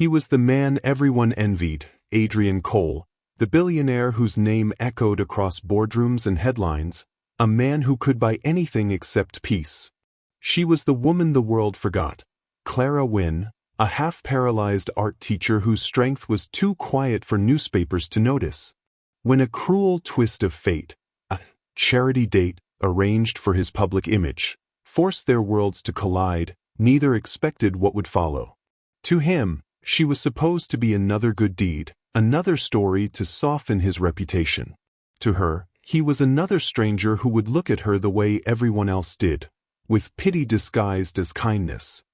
He was the man everyone envied, Adrian Cole, the billionaire whose name echoed across boardrooms and headlines, a man who could buy anything except peace. She was the woman the world forgot, Clara Wynn, a half-paralyzed art teacher whose strength was too quiet for newspapers to notice. When a cruel twist of fate, a charity date arranged for his public image, forced their worlds to collide, neither expected what would follow. To him, she was supposed to be another good deed, another story to soften his reputation. To her, he was another stranger who would look at her the way everyone else did, with pity disguised as kindness.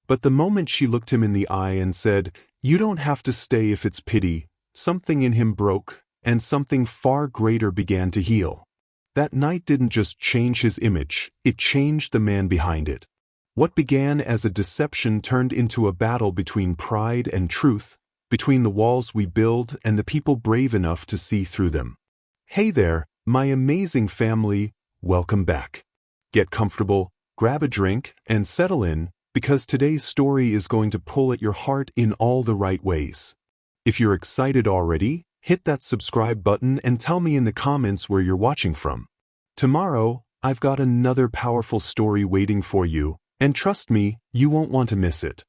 But the moment she looked him in the eye and said, "You don't have to stay if it's pity," something in him broke, and something far greater began to heal. That night didn't just change his image, it changed the man behind it. What began as a deception turned into a battle between pride and truth, between the walls we build and the people brave enough to see through them. Hey there, my amazing family, welcome back. Get comfortable, grab a drink, and settle in, because today's story is going to pull at your heart in all the right ways. If you're excited already, hit that subscribe button and tell me in the comments where you're watching from. Tomorrow, I've got another powerful story waiting for you, and trust me, you won't want to miss it.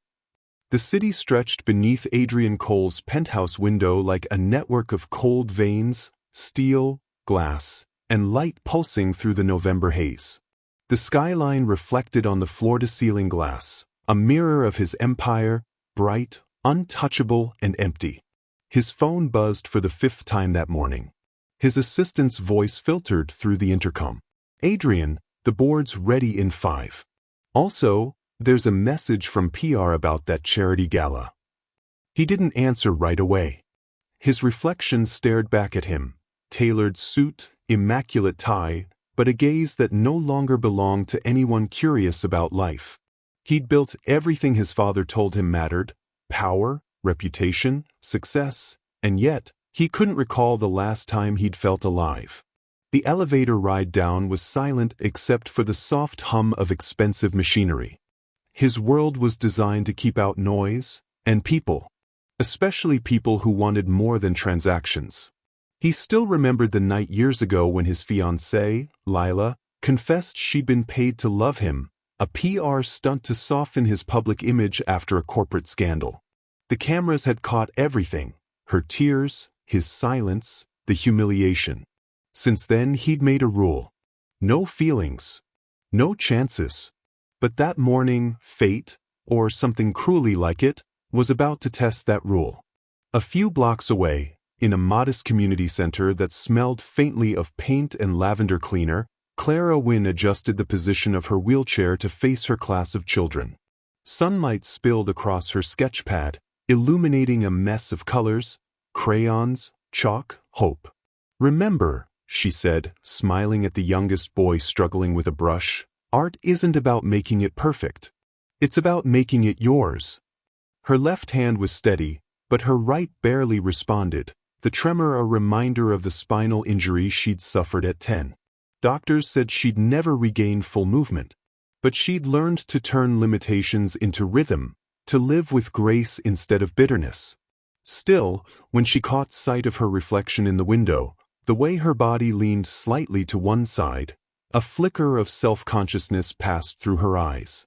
The city stretched beneath Adrian Cole's penthouse window like a network of cold veins, steel, glass, and light pulsing through the November haze. The skyline reflected on the floor-to-ceiling glass, a mirror of his empire, bright, untouchable, and empty. His phone buzzed for the 5th time that morning. His assistant's voice filtered through the intercom. "Adrian, the board's ready in 5. Also, there's a message from PR about that charity gala." He didn't answer right away. His reflection stared back at him, tailored suit, immaculate tie, but a gaze that no longer belonged to anyone curious about life. He'd built everything his father told him mattered: power, reputation, success, and yet, he couldn't recall the last time he'd felt alive. The elevator ride down was silent except for the soft hum of expensive machinery. His world was designed to keep out noise and people, especially people who wanted more than transactions. He still remembered the night years ago when his fiancée, Lila, confessed she'd been paid to love him, a PR stunt to soften his public image after a corporate scandal. The cameras had caught everything: her tears, his silence, the humiliation. Since then he'd made a rule: no feelings, no chances. But that morning, fate, or something cruelly like it, was about to test that rule. A few blocks away, in a modest community center that smelled faintly of paint and lavender cleaner, Clara Wynn adjusted the position of her wheelchair to face her class of children. Sunlight spilled across her sketch pad, illuminating a mess of colors, crayons, chalk, hope. "Remember," she said, smiling at the youngest boy struggling with a brush, "art isn't about making it perfect. It's about making it yours." Her left hand was steady, but her right barely responded, the tremor a reminder of the spinal injury she'd suffered at 10. Doctors said she'd never regain full movement, but she'd learned to turn limitations into rhythm, to live with grace instead of bitterness. Still, when she caught sight of her reflection in the window, the way her body leaned slightly to one side, a flicker of self-consciousness passed through her eyes.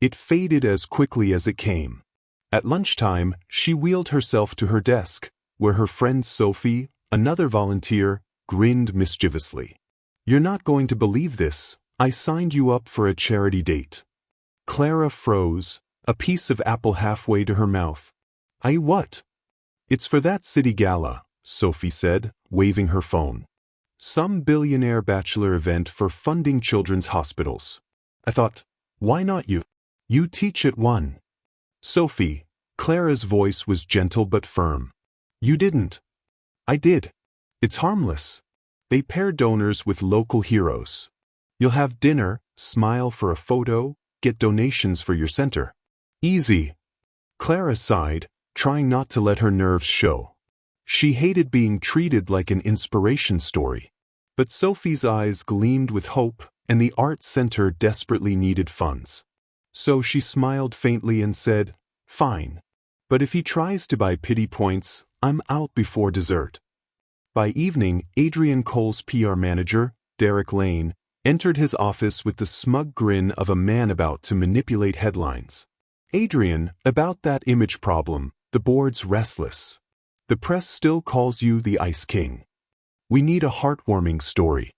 It faded as quickly as it came. At lunchtime, she wheeled herself to her desk, where her friend Sophie, another volunteer, grinned mischievously. "You're not going to believe this. I signed you up for a charity date." Clara froze, a piece of apple halfway to her mouth. "I what?" "It's for that city gala," Sophie said, waving her phone. "Some billionaire bachelor event for funding children's hospitals. I thought, why not you? You teach at one." "Sophie," Clara's voice was gentle but firm. "You didn't." "I did. It's harmless. They pair donors with local heroes. You'll have dinner, smile for a photo, get donations for your center. Easy." Clara sighed, trying not to let her nerves show. She hated being treated like an inspiration story. But Sophie's eyes gleamed with hope, and the art center desperately needed funds. So she smiled faintly and said, "Fine. But if he tries to buy pity points, I'm out before dessert. By evening, Adrian Cole's PR manager, Derek Lane, entered his office with the smug grin of a man about to manipulate headlines. Adrian, about that image problem, the board's restless. The press still calls you the Ice King. We need a heartwarming story.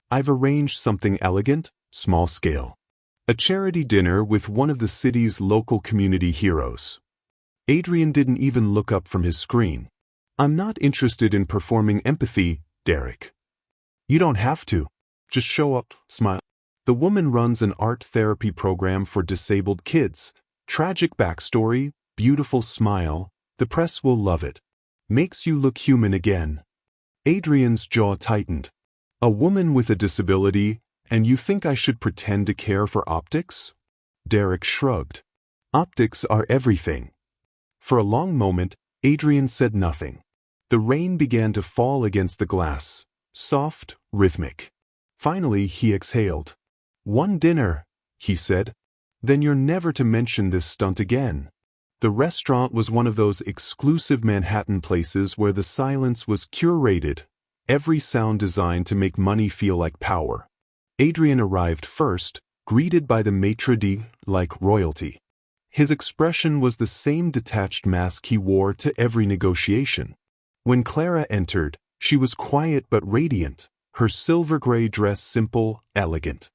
I've arranged something elegant, small scale. A charity dinner with one of the city's local community heroes. Adrian didn't even look up from his screen. I'm not interested in performing empathy, Derek. You don't have to. Just show up, smile. The woman runs an art therapy program for disabled kids. Tragic backstory, beautiful smile. The press will love it. Makes you look human again. Adrian's jaw tightened. A woman with a disability, and you think I should pretend to care for optics? Derek shrugged. Optics are everything. For a long moment, Adrian said nothing. The rain began to fall against the glass, soft, rhythmic. Finally, he exhaled. One dinner, he said. Then you're never to mention this stunt again. The restaurant was one of those exclusive Manhattan places where the silence was curated, every sound designed to make money feel like power. Adrian arrived first, greeted by the maitre d' like royalty. His expression was the same detached mask he wore to every negotiation. When Clara entered, she was quiet but radiant, her silver-gray dress simple, elegant.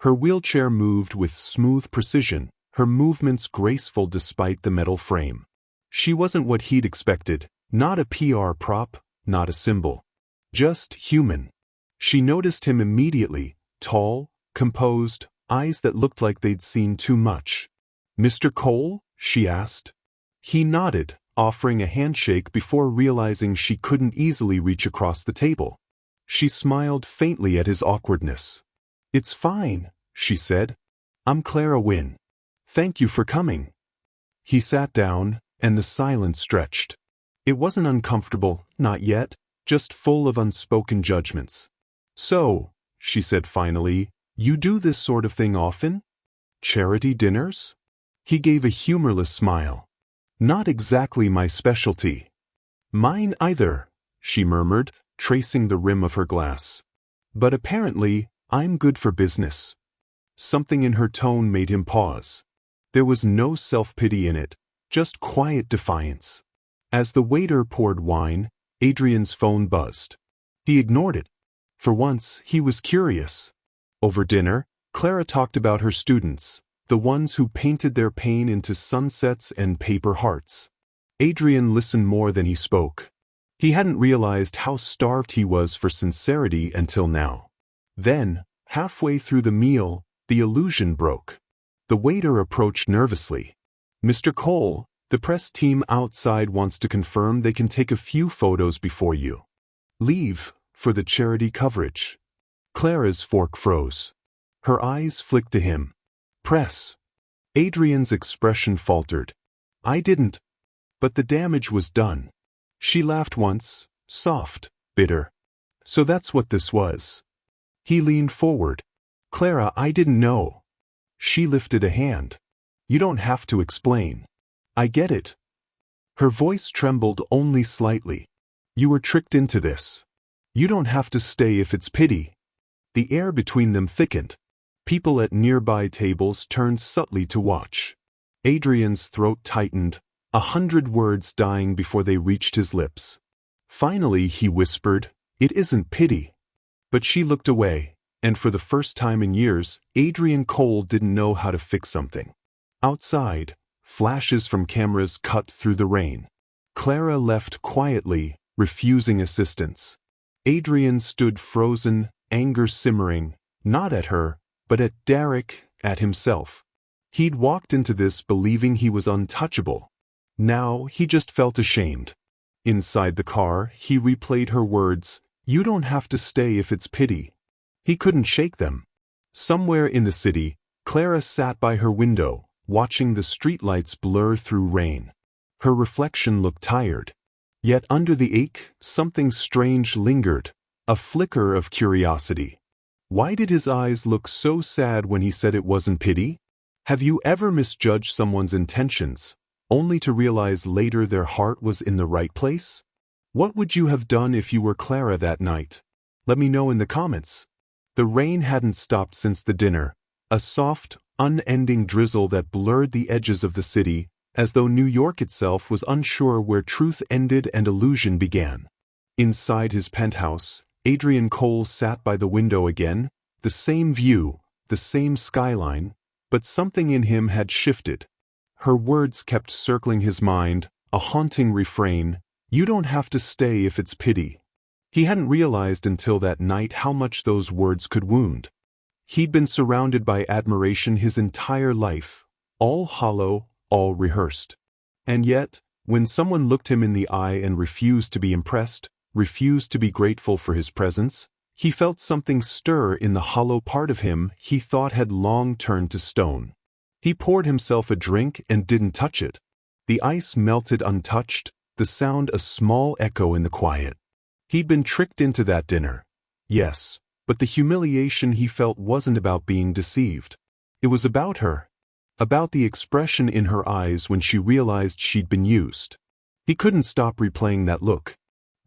Her wheelchair moved with smooth precision, her movements graceful despite the metal frame. She wasn't what he'd expected, not a PR prop, not a symbol. Just human. She noticed him immediately, tall, composed, eyes that looked like they'd seen too much. Mr. Cole? She asked. He nodded, offering a handshake before realizing she couldn't easily reach across the table. She smiled faintly at his awkwardness. It's fine, she said. I'm Clara Wynn. Thank you for coming. He sat down, and the silence stretched. It wasn't uncomfortable, not yet, just full of unspoken judgments. So, she said finally, you do this sort of thing often? Charity dinners? He gave a humorless smile. Not exactly my specialty. Mine either, she murmured, tracing the rim of her glass. But apparently, I'm good for business. Something in her tone made him pause. There was no self-pity in it, just quiet defiance. As the waiter poured wine, Adrian's phone buzzed. He ignored it. For once, he was curious. Over dinner, Clara talked about her students, the ones who painted their pain into sunsets and paper hearts. Adrian listened more than he spoke. He hadn't realized how starved he was for sincerity until now. Then, halfway through the meal, the illusion broke. The waiter approached nervously. Mr. Cole, the press team outside wants to confirm they can take a few photos before you leave for the charity coverage. Clara's fork froze. Her eyes flicked to him. Press. Adrian's expression faltered. I didn't. But the damage was done. She laughed once, soft, bitter. So that's what this was. He leaned forward. Clara, I didn't know. She lifted a hand. You don't have to explain. I get it. Her voice trembled only slightly. You were tricked into this. You don't have to stay if it's pity. The air between them thickened. People at nearby tables turned subtly to watch. Adrian's throat tightened, 100 words dying before they reached his lips. Finally, he whispered, It isn't pity. But she looked away, and for the first time in years, Adrian Cole didn't know how to fix something. Outside, flashes from cameras cut through the rain. Clara left quietly, refusing assistance. Adrian stood frozen, anger simmering, not at her, but at Derek, at himself. He'd walked into this believing he was untouchable. Now he just felt ashamed. Inside the car, he replayed her words, You don't have to stay if it's pity. He couldn't shake them. Somewhere in the city, Clara sat by her window, watching the streetlights blur through rain. Her reflection looked tired. Yet under the ache, something strange lingered, a flicker of curiosity. Why did his eyes look so sad when he said it wasn't pity? Have you ever misjudged someone's intentions? only to realize later their heart was in the right place? What would you have done if you were Clara that night? Let me know in the comments. The rain hadn't stopped since the dinner, a soft, unending drizzle that blurred the edges of the city, as though New York itself was unsure where truth ended and illusion began. Inside his penthouse, Adrian Cole sat by the window again, the same view, the same skyline, but something in him had shifted. Her words kept circling his mind, a haunting refrain, "You don't have to stay if it's pity." He hadn't realized until that night how much those words could wound. He'd been surrounded by admiration his entire life, all hollow, all rehearsed. And yet, when someone looked him in the eye and refused to be impressed, refused to be grateful for his presence, he felt something stir in the hollow part of him he thought had long turned to stone. He poured himself a drink and didn't touch it. The ice melted untouched, the sound a small echo in the quiet. He'd been tricked into that dinner. Yes, but the humiliation he felt wasn't about being deceived. It was about her. About the expression in her eyes when she realized she'd been used. He couldn't stop replaying that look.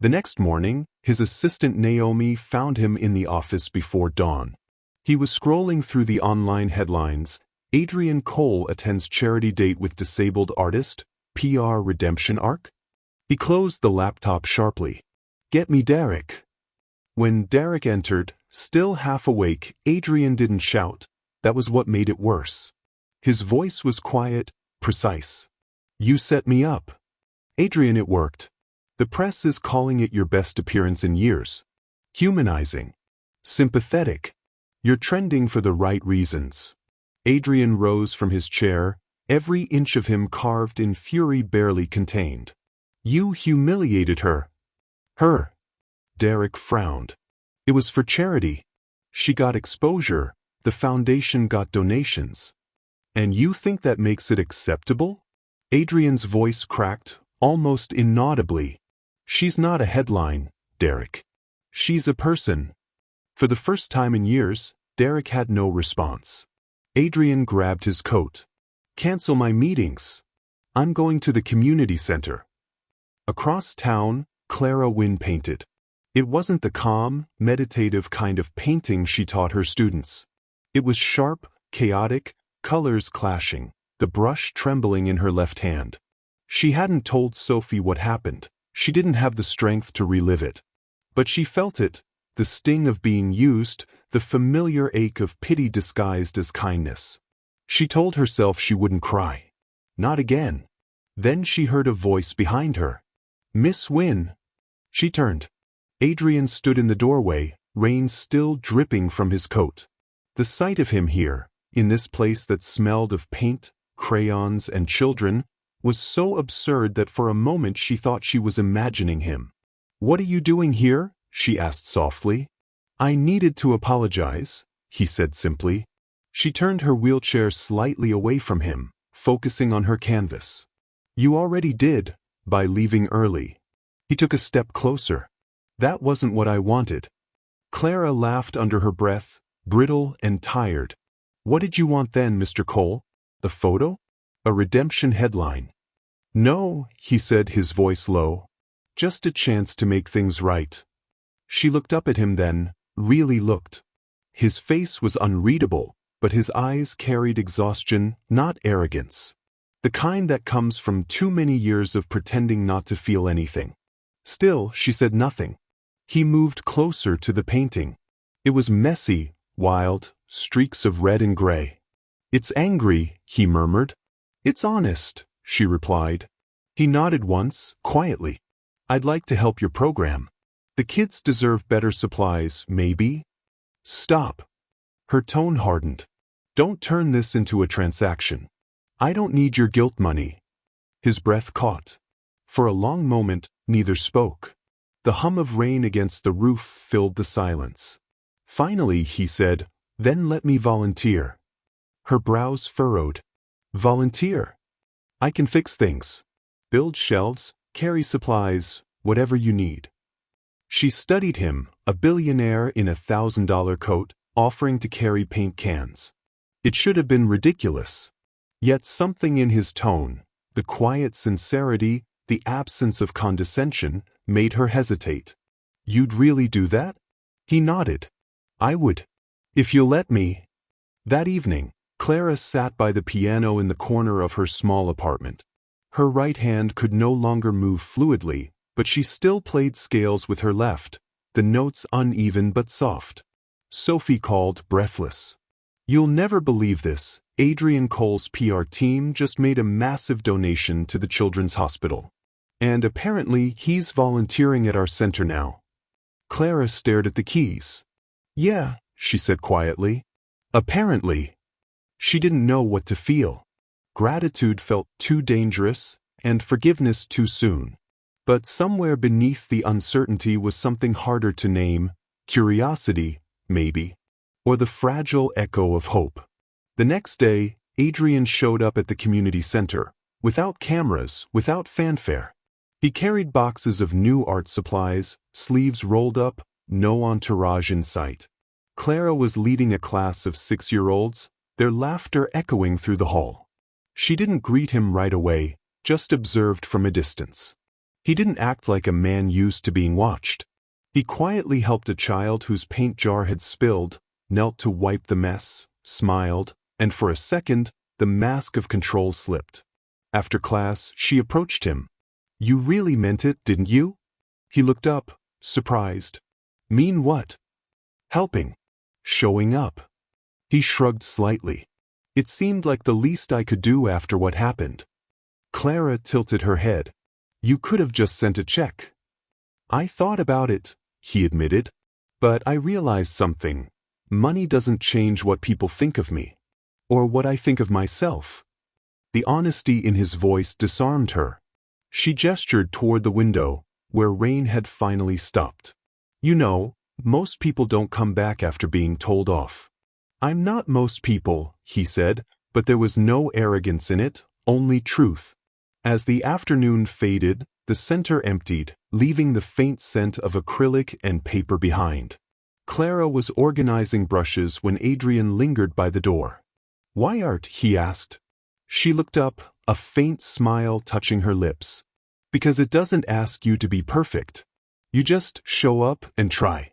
The next morning, his assistant Naomi found him in the office before dawn. He was scrolling through the online headlines. Adrian Cole attends charity date with disabled artist, PR redemption arc. He closed the laptop sharply. "Get me Derek." When Derek entered, still half awake, Adrian didn't shout. That was what made it worse. His voice was quiet, precise. "You set me up." "Adrian, it worked. The press is calling it your best appearance in years. Humanizing. Sympathetic. You're trending for the right reasons." Adrian rose from his chair, every inch of him carved in fury barely contained. "You humiliated her." "Her?" Derek frowned. "It was for charity. She got exposure, the foundation got donations. And you think that makes it acceptable?" Adrian's voice cracked, almost inaudibly. "She's not a headline, Derek. She's a person." For the first time in years, Derek had no response. Adrian grabbed his coat. "Cancel my meetings. I'm going to the community center." Across town, Clara Wynn painted. It wasn't the calm, meditative kind of painting she taught her students. It was sharp, chaotic, colors clashing, the brush trembling in her left hand. She hadn't told Sophie what happened. She didn't have the strength to relive it. But she felt it, the sting of being used, the familiar ache of pity disguised as kindness. She told herself she wouldn't cry. Not again. Then she heard a voice behind her. "Miss Wynn." She turned. Adrian stood in the doorway, rain still dripping from his coat. The sight of him here, in this place that smelled of paint, crayons, and children, was so absurd that for a moment she thought she was imagining him. "What are you doing here?" she asked softly. "I needed to apologize," he said simply. She turned her wheelchair slightly away from him, focusing on her canvas. "You already did, by leaving early." He took a step closer. "That wasn't what I wanted." Clara laughed under her breath, brittle and tired. "What did you want then, Mr. Cole? The photo? A redemption headline?" "No," he said, his voice low. "Just a chance to make things right." She looked up at him then, really looked. His face was unreadable, but his eyes carried exhaustion, not arrogance. The kind that comes from too many years of pretending not to feel anything. Still, she said nothing. He moved closer to the painting. It was messy, wild, streaks of red and gray. "It's angry," he murmured. "It's honest," she replied. He nodded once, quietly. "I'd like to help your program. The kids deserve better supplies, maybe?" "Stop." Her tone hardened. "Don't turn this into a transaction. I don't need your guilt money." His breath caught. For a long moment, neither spoke. The hum of rain against the roof filled the silence. Finally, he said, "Then let me volunteer." Her brows furrowed. "Volunteer? I can fix things. Build shelves, carry supplies, whatever you need." She studied him, a billionaire in a $1,000 coat, offering to carry paint cans. It should have been ridiculous. Yet something in his tone, The quiet sincerity, the absence of condescension, made her hesitate. "You'd really do that?" He nodded. "I would. If you'll let me." That evening, Clara sat by the piano in the corner of her small apartment. Her right hand could no longer move fluidly, but she still played scales with her left, the notes uneven but soft. Sophie called, breathless. "You'll never believe this. Adrian Cole's PR team just made a massive donation to the Children's Hospital. And apparently he's volunteering at our center now." Clara stared at the keys. "Yeah," she said quietly. "Apparently." She didn't know what to feel. Gratitude felt too dangerous, and forgiveness too soon. But somewhere beneath the uncertainty was something harder to name, curiosity, maybe, or the fragile echo of hope. The next day, Adrian showed up at the community center, without cameras, without fanfare. He carried boxes of new art supplies, sleeves rolled up, no entourage in sight. Clara was leading a class of 6-year-olds, their laughter echoing through the hall. She didn't greet him right away, just observed from a distance. He didn't act like a man used to being watched. He quietly helped a child whose paint jar had spilled, knelt to wipe the mess, smiled, and for a second, the mask of control slipped. After class, she approached him. "You really meant it, didn't you?" He looked up, surprised. "Mean what?" "Helping. Showing up." He shrugged slightly. "It seemed like the least I could do after what happened." Clara tilted her head. "You could have just sent a check." "I thought about it," he admitted. "But I realized something. Money doesn't change what people think of me. Or what I think of myself." The honesty in his voice disarmed her. She gestured toward the window, where rain had finally stopped. "You know, most people don't come back after being told off." "I'm not most people," he said, but there was no arrogance in it, only truth. As the afternoon faded, the center emptied, leaving the faint scent of acrylic and paper behind. Clara was organizing brushes when Adrian lingered by the door. "Why art?" he asked. She looked up, a faint smile touching her lips. "Because it doesn't ask you to be perfect. You just show up and try."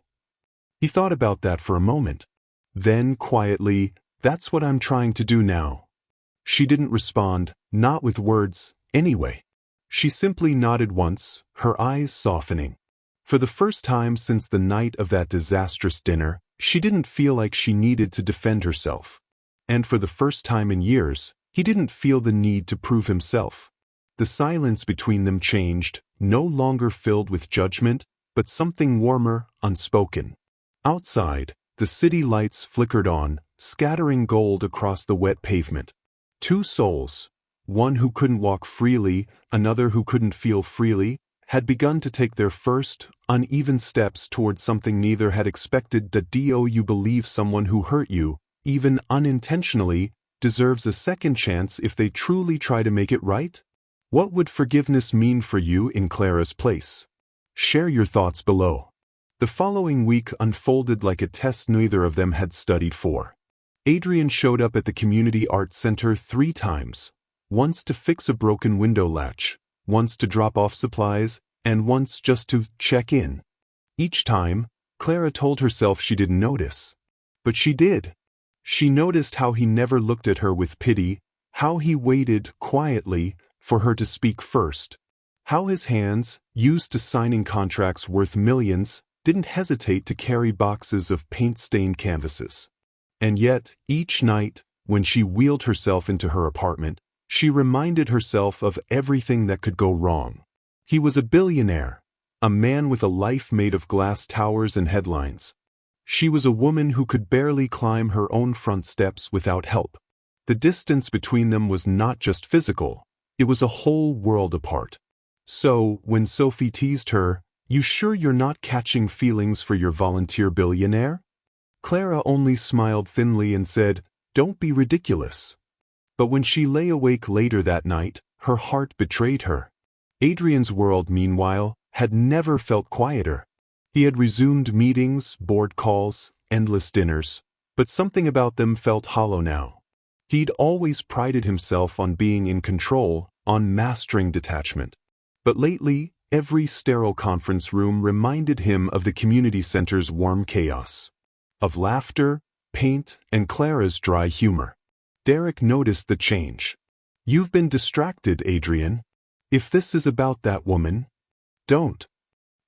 He thought about that for a moment. Then, quietly, "That's what I'm trying to do now." She didn't respond, not with words, anyway. She simply nodded once, her eyes softening. For the first time since the night of that disastrous dinner, she didn't feel like she needed to defend herself. And for the first time in years, he didn't feel the need to prove himself. The silence between them changed, no longer filled with judgment, but something warmer, unspoken. Outside, the city lights flickered on, scattering gold across the wet pavement. Two souls, one who couldn't walk freely, another who couldn't feel freely, had begun to take their first, uneven steps toward something neither had expected. Do you believe someone who hurt you, even unintentionally, deserves a second chance if they truly try to make it right? What would forgiveness mean for you in Clara's place? Share your thoughts below. The following week unfolded like a test neither of them had studied for. Adrian showed up at the community art center 3 times, once to fix a broken window latch, once to drop off supplies, and once just to check in. Each time, Clara told herself she didn't notice. But she did. She noticed how he never looked at her with pity, how he waited quietly for her to speak first, how his hands, used to signing contracts worth millions, didn't hesitate to carry boxes of paint-stained canvases. And yet, each night, when she wheeled herself into her apartment, she reminded herself of everything that could go wrong. He was a billionaire, a man with a life made of glass towers and headlines. She was a woman who could barely climb her own front steps without help. The distance between them was not just physical, it was a whole world apart. So, when Sophie teased her, "You sure you're not catching feelings for your volunteer billionaire?" Clara only smiled thinly and said, "Don't be ridiculous." But when she lay awake later that night, her heart betrayed her. Adrian's world, meanwhile, had never felt quieter. He had resumed meetings, board calls, endless dinners, but something about them felt hollow now. He'd always prided himself on being in control, on mastering detachment. But lately, every sterile conference room reminded him of the community center's warm chaos. Of laughter, paint, and Clara's dry humor. Derek noticed the change. "You've been distracted, Adrian. If this is about that woman, don't."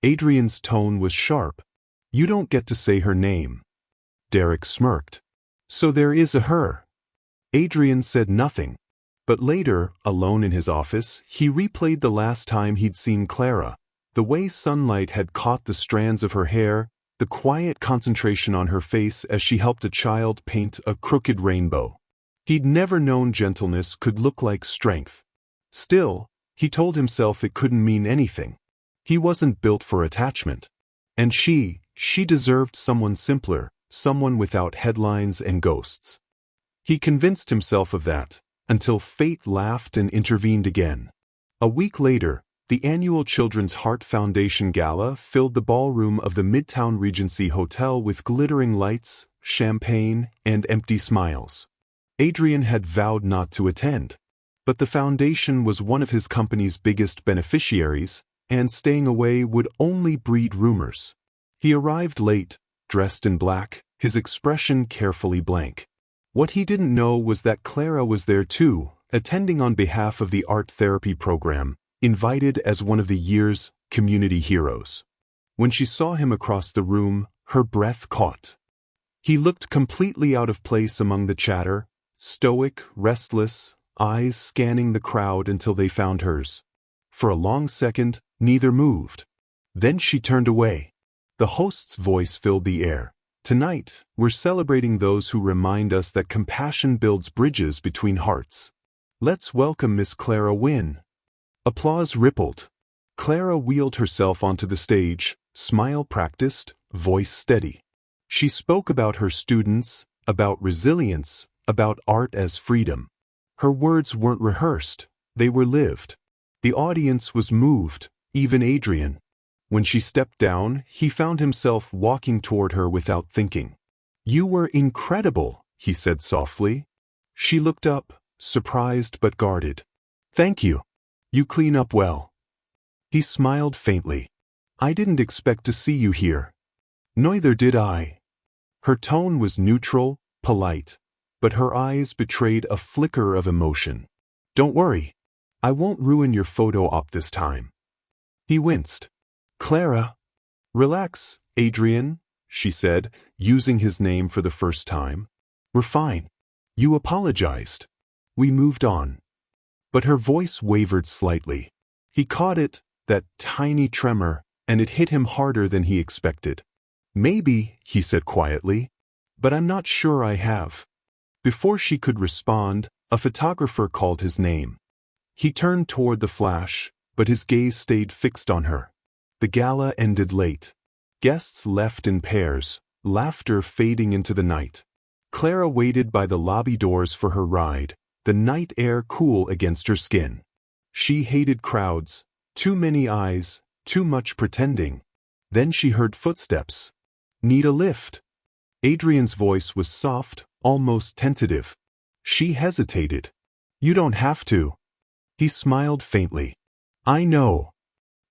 Adrian's tone was sharp. "You don't get to say her name." Derek smirked. "So there is a her." Adrian said nothing. But later, alone in his office, he replayed the last time he'd seen Clara. The way sunlight had caught the strands of her hair, the quiet concentration on her face as she helped a child paint a crooked rainbow. He'd never known gentleness could look like strength. Still, he told himself it couldn't mean anything. He wasn't built for attachment. And she deserved someone simpler, someone without headlines and ghosts. He convinced himself of that, until fate laughed and intervened again. A week later, the annual Children's Heart Foundation Gala filled the ballroom of the Midtown Regency Hotel with glittering lights, champagne, and empty smiles. Adrian had vowed not to attend. But the foundation was one of his company's biggest beneficiaries, and staying away would only breed rumors. He arrived late, dressed in black, his expression carefully blank. What he didn't know was that Clara was there too, attending on behalf of the art therapy program, invited as one of the year's community heroes. When she saw him across the room, her breath caught. He looked completely out of place among the chatter, stoic, restless, eyes scanning the crowd until they found hers. For a long second, neither moved. Then she turned away. The host's voice filled the air. "Tonight, we're celebrating those who remind us that compassion builds bridges between hearts. Let's welcome Miss Clara Wynn." Applause rippled. Clara wheeled herself onto the stage, smile practiced, voice steady. She spoke about her students, about resilience, about art as freedom. Her words weren't rehearsed, they were lived. The audience was moved, even Adrian. When she stepped down, he found himself walking toward her without thinking. "You were incredible," he said softly. She looked up, surprised but guarded. "Thank you. You clean up well." He smiled faintly. "I didn't expect to see you here." "Neither did I." Her tone was neutral, polite, but her eyes betrayed a flicker of emotion. "Don't worry. I won't ruin your photo op this time." He winced. "Clara." "Relax, Adrian," she said, using his name for the first time. "We're fine. You apologized. We moved on." But her voice wavered slightly. He caught it, that tiny tremor, and it hit him harder than he expected. "Maybe," he said quietly, "but I'm not sure I have." Before she could respond, a photographer called his name. He turned toward the flash, but his gaze stayed fixed on her. The gala ended late. Guests left in pairs, laughter fading into the night. Clara waited by the lobby doors for her ride, the night air cool against her skin. She hated crowds, too many eyes, too much pretending. Then she heard footsteps. "Need a lift?" Adrian's voice was soft, almost tentative. She hesitated. "You don't have to." He smiled faintly. "I know."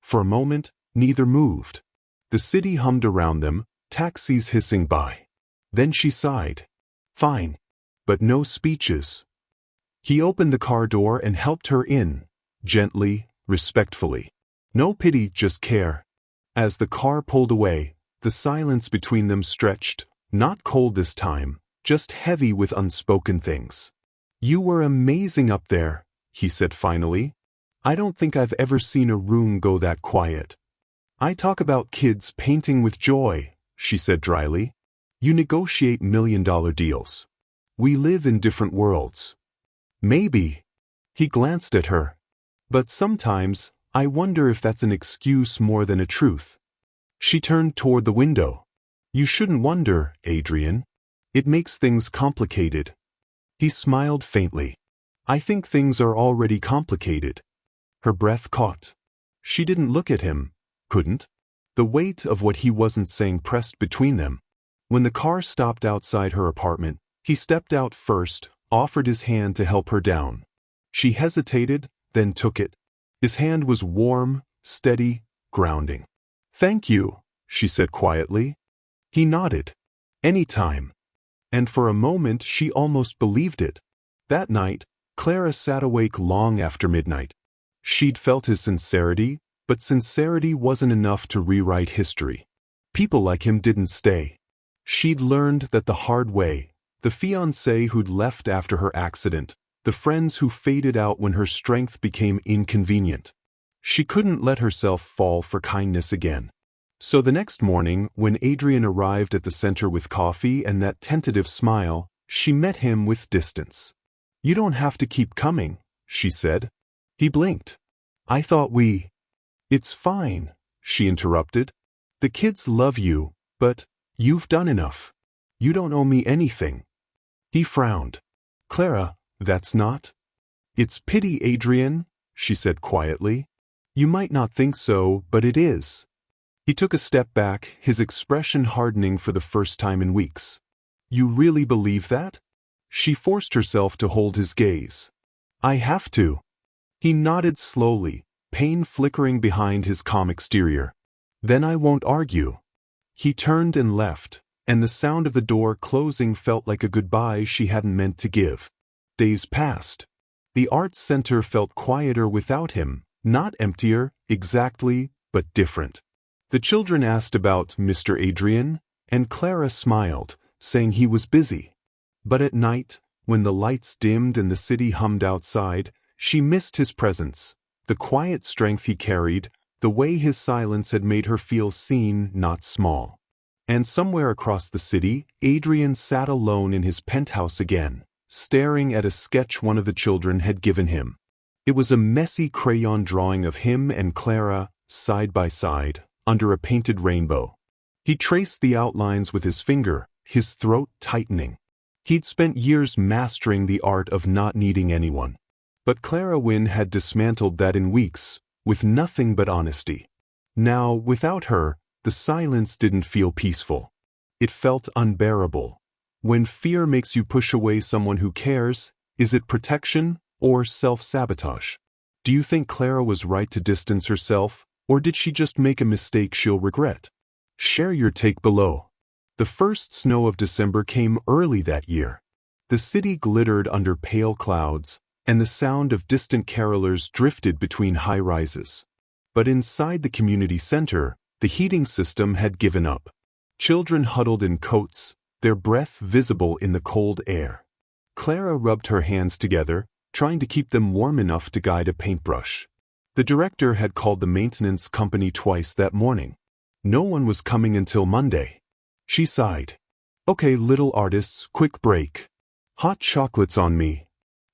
For a moment, neither moved. The city hummed around them, taxis hissing by. Then she sighed. "Fine. But no speeches." He opened the car door and helped her in, gently, respectfully. No pity, just care. As the car pulled away, the silence between them stretched, not cold this time, just heavy with unspoken things. "You were amazing up there," he said finally. "I don't think I've ever seen a room go that quiet." "I talk about kids painting with joy," she said dryly. "You negotiate million-dollar deals. We live in different worlds." "Maybe." He glanced at her. "But sometimes, I wonder if that's an excuse more than a truth." She turned toward the window. "You shouldn't wonder, Adrian. It makes things complicated." He smiled faintly. "I think things are already complicated." Her breath caught. She didn't look at him, couldn't. The weight of what he wasn't saying pressed between them. When the car stopped outside her apartment, he stepped out first, offered his hand to help her down. She hesitated, then took it. His hand was warm, steady, grounding. "Thank you," she said quietly. He nodded. "Anytime." And for a moment she almost believed it. That night, Clara sat awake long after midnight. She'd felt his sincerity, but sincerity wasn't enough to rewrite history. People like him didn't stay. She'd learned that the hard way. The fiancé who'd left after her accident, the friends who faded out when her strength became inconvenient. She couldn't let herself fall for kindness again. So the next morning, when Adrian arrived at the center with coffee and that tentative smile, she met him with distance. "You don't have to keep coming," she said. He blinked. "I thought we—" "It's fine," she interrupted. "The kids love you, but you've done enough. You don't owe me anything." He frowned. "Clara, that's not—" "It's pity, Adrian," she said quietly. "You might not think so, but it is." He took a step back, his expression hardening for the first time in weeks. "You really believe that?" She forced herself to hold his gaze. "I have to." He nodded slowly, pain flickering behind his calm exterior. "Then I won't argue." He turned and left, and the sound of the door closing felt like a goodbye she hadn't meant to give. Days passed. The arts center felt quieter without him, not emptier, exactly, but different. The children asked about Mr. Adrian, and Clara smiled, saying he was busy. But at night, when the lights dimmed and the city hummed outside, she missed his presence, the quiet strength he carried, the way his silence had made her feel seen, not small. And somewhere across the city, Adrian sat alone in his penthouse again, staring at a sketch one of the children had given him. It was a messy crayon drawing of him and Clara, side by side, under a painted rainbow. He traced the outlines with his finger, his throat tightening. He'd spent years mastering the art of not needing anyone. But Clara Wynn had dismantled that in weeks, with nothing but honesty. Now, without her, the silence didn't feel peaceful. It felt unbearable. When fear makes you push away someone who cares, is it protection or self-sabotage? Do you think Clara was right to distance herself, or did she just make a mistake she'll regret? Share your take below. The first snow of December came early that year. The city glittered under pale clouds, and the sound of distant carolers drifted between high-rises. But inside the community center, the heating system had given up. Children huddled in coats, their breath visible in the cold air. Clara rubbed her hands together, trying to keep them warm enough to guide a paintbrush. The director had called the maintenance company twice that morning. No one was coming until Monday. She sighed. "Okay, little artists, quick break. Hot chocolates on me."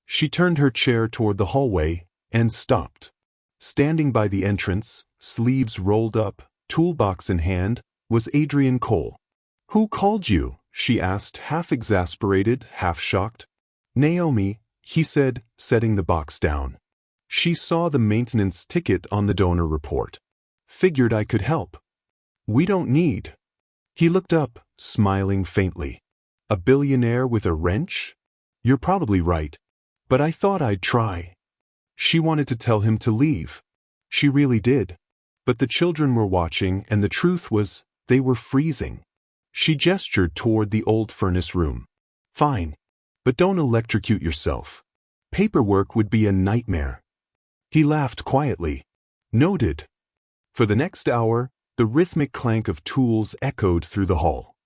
She turned her chair toward the hallway and stopped. Standing by the entrance, sleeves rolled up, toolbox in hand, was Adrian Cole. "Who called you?" she asked, half exasperated, half shocked. "Naomi," he said, setting the box down. She saw the maintenance ticket on the donor report. "Figured I could help." "We don't need." He looked up, smiling faintly. "A billionaire with a wrench? You're probably right. But I thought I'd try." She wanted to tell him to leave. She really did. But the children were watching, and the truth was, they were freezing. She gestured toward the old furnace room. "Fine. But don't electrocute yourself. Paperwork would be a nightmare." He laughed quietly. "Noted." For the next hour, the rhythmic clank of tools echoed through the hall.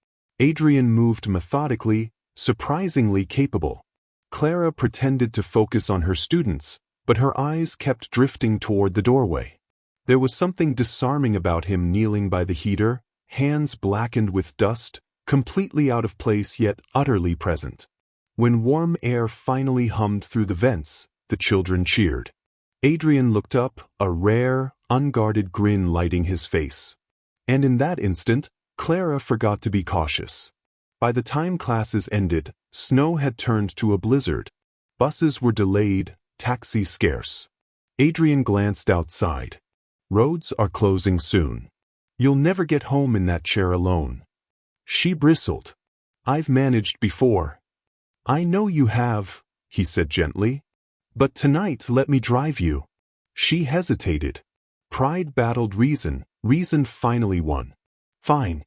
Adrian moved methodically, surprisingly capable. Clara pretended to focus on her students, but her eyes kept drifting toward the doorway. There was something disarming about him kneeling by the heater, hands blackened with dust, completely out of place yet utterly present. When warm air finally hummed through the vents, the children cheered. Adrian looked up, a rare, unguarded grin lighting his face. And in that instant, Clara forgot to be cautious. By the time classes ended, snow had turned to a blizzard. Buses were delayed, taxis scarce. Adrian glanced outside. "Roads are closing soon. You'll never get home in that chair alone." She bristled. "I've managed before." "I know you have," he said gently. But tonight let me drive you. She hesitated. Pride battled reason. Reason finally won. Fine.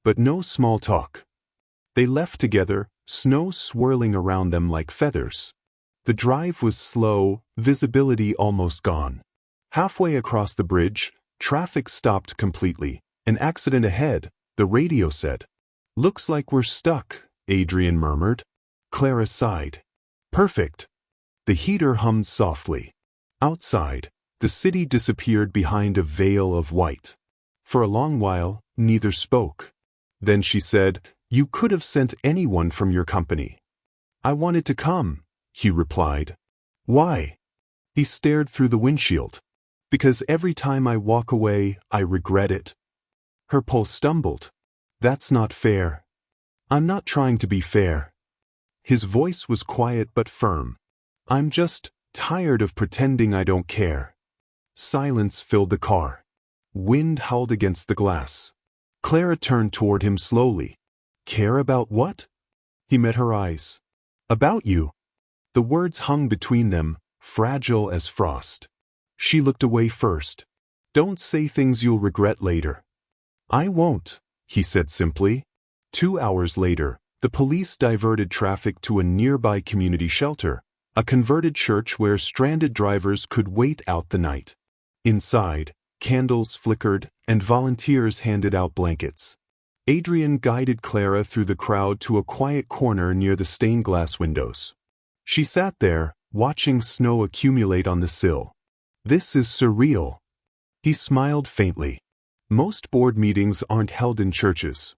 But no small talk. They left together, snow swirling around them like feathers. The drive was slow, visibility almost gone. Halfway across the bridge, traffic stopped completely. An accident ahead, the radio said. Looks like we're stuck, Adrian murmured. Clara sighed. Perfect. The heater hummed softly. Outside, the city disappeared behind a veil of white. For a long while, neither spoke. Then she said, "You could have sent anyone from your company." "I wanted to come," he replied. "Why?" He stared through the windshield. "Because every time I walk away, I regret it." Her pulse stumbled. "That's not fair." "I'm not trying to be fair." His voice was quiet but firm. "I'm just tired of pretending I don't care." Silence filled the car. Wind howled against the glass. Clara turned toward him slowly. "Care about what?" He met her eyes. "About you." The words hung between them, fragile as frost. She looked away first. "Don't say things you'll regret later." "I won't," he said simply. 2 hours later, the police diverted traffic to a nearby community shelter, a converted church where stranded drivers could wait out the night. Inside, candles flickered, and volunteers handed out blankets. Adrian guided Clara through the crowd to a quiet corner near the stained glass windows. She sat there, watching snow accumulate on the sill. "This is surreal." He smiled faintly. "Most board meetings aren't held in churches."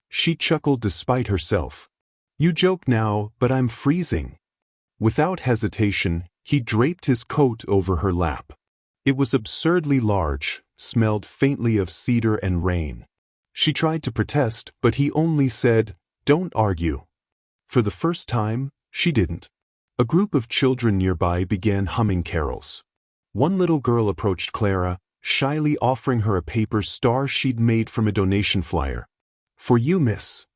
She chuckled despite herself. "You joke now, but I'm freezing." Without hesitation, he draped his coat over her lap. It was absurdly large, smelled faintly of cedar and rain. She tried to protest, but he only said, "Don't argue." For the first time, she didn't. A group of children nearby began humming carols. One little girl approached Clara, shyly offering her a paper star she'd made from a donation flyer. "For you, miss."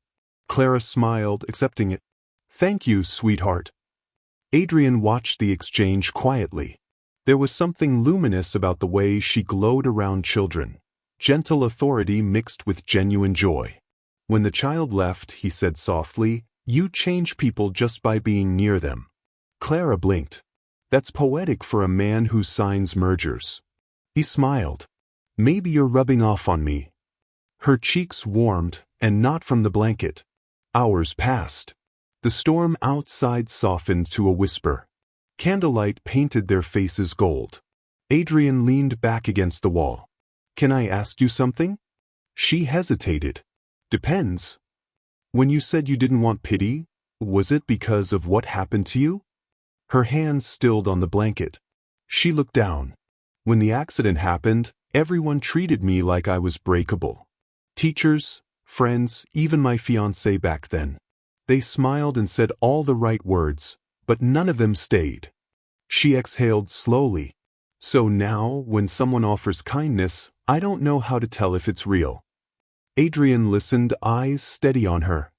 Clara smiled, accepting it. "Thank you, sweetheart." Adrian watched the exchange quietly. There was something luminous about the way she glowed around children. Gentle authority mixed with genuine joy. When the child left, he said softly, "You change people just by being near them." Clara blinked. "That's poetic for a man who signs mergers." He smiled. "Maybe you're rubbing off on me." Her cheeks warmed, and not from the blanket. Hours passed. The storm outside softened to a whisper. Candlelight painted their faces gold. Adrian leaned back against the wall. "Can I ask you something?" She hesitated. "Depends." "When you said you didn't want pity, was it because of what happened to you?" Her hands stilled on the blanket. She looked down. "When the accident happened, everyone treated me like I was breakable. Teachers, friends, even my fiancé back then. They smiled and said all the right words, but none of them stayed." She exhaled slowly. "So now, when someone offers kindness, I don't know how to tell if it's real." Adrian listened, eyes steady on her.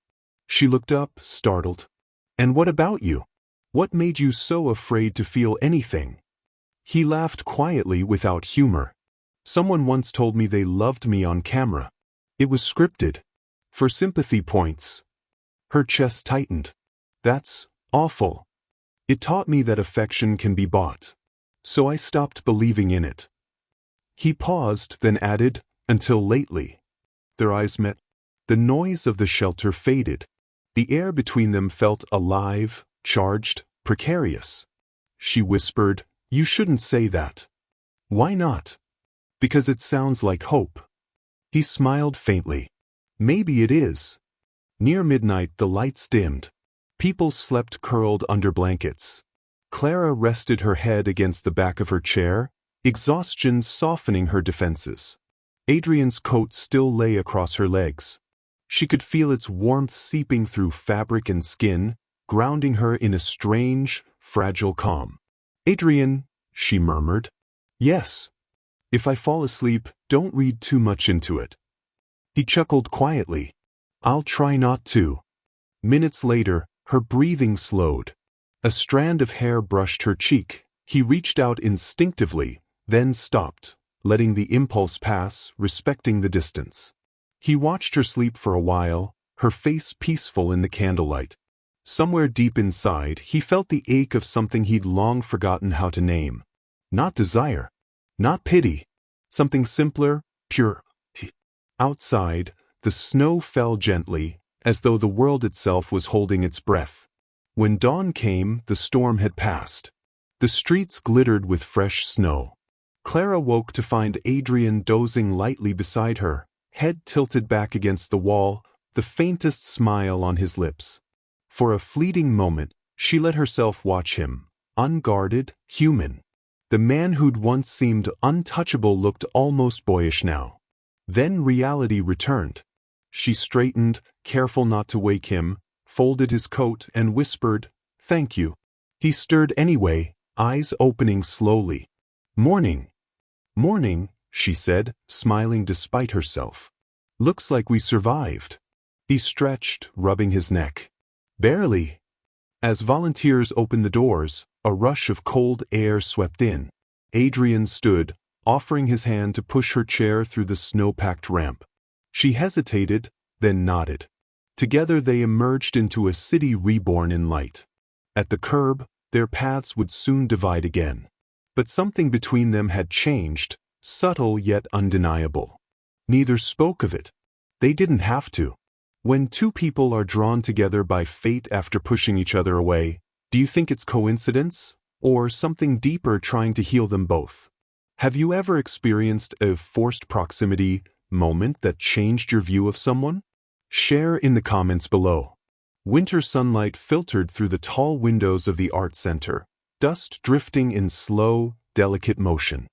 She looked up, startled. "And what about you? What made you so afraid to feel anything?" He laughed quietly without humor. "Someone once told me they loved me on camera. It was scripted. For sympathy points." Her chest tightened. "That's awful. It taught me that affection can be bought. So I stopped believing in it." He paused, then added, "Until lately." Their eyes met. The noise of the shelter faded. The air between them felt alive, charged, precarious. She whispered, "You shouldn't say that." "Why not?" "Because it sounds like hope." He smiled faintly. "Maybe it is." Near midnight the lights dimmed. People slept curled under blankets. Clara rested her head against the back of her chair, exhaustion softening her defenses. Adrian's coat still lay across her legs. She could feel its warmth seeping through fabric and skin, grounding her in a strange, fragile calm. "Adrian," she murmured. "Yes. If I fall asleep, don't read too much into it." He chuckled quietly. "I'll try not to." Minutes later, her breathing slowed. A strand of hair brushed her cheek. He reached out instinctively, then stopped, letting the impulse pass, respecting the distance. He watched her sleep for a while, her face peaceful in the candlelight. Somewhere deep inside, he felt the ache of something he'd long forgotten how to name. Not desire. Not pity. Something simpler, pure. Outside, the snow fell gently, as though the world itself was holding its breath. When dawn came, the storm had passed. The streets glittered with fresh snow. Clara woke to find Adrian dozing lightly beside her, head tilted back against the wall, the faintest smile on his lips. For a fleeting moment, she let herself watch him, unguarded, human. The man who'd once seemed untouchable looked almost boyish now. Then reality returned. She straightened, careful not to wake him, folded his coat and whispered, "Thank you." He stirred anyway, eyes opening slowly. "Morning." "Morning," she said, smiling despite herself. "Looks like we survived." He stretched, rubbing his neck. "Barely." As volunteers opened the doors, a rush of cold air swept in. Adrian stood, offering his hand to push her chair through the snow-packed ramp. She hesitated, then nodded. Together they emerged into a city reborn in light. At the curb, their paths would soon divide again. But something between them had changed, subtle yet undeniable. Neither spoke of it. They didn't have to. When two people are drawn together by fate after pushing each other away, do you think it's coincidence, or something deeper trying to heal them both? Have you ever experienced a forced proximity moment that changed your view of someone? Share in the comments below. Winter sunlight filtered through the tall windows of the art center, dust drifting in slow, delicate motion.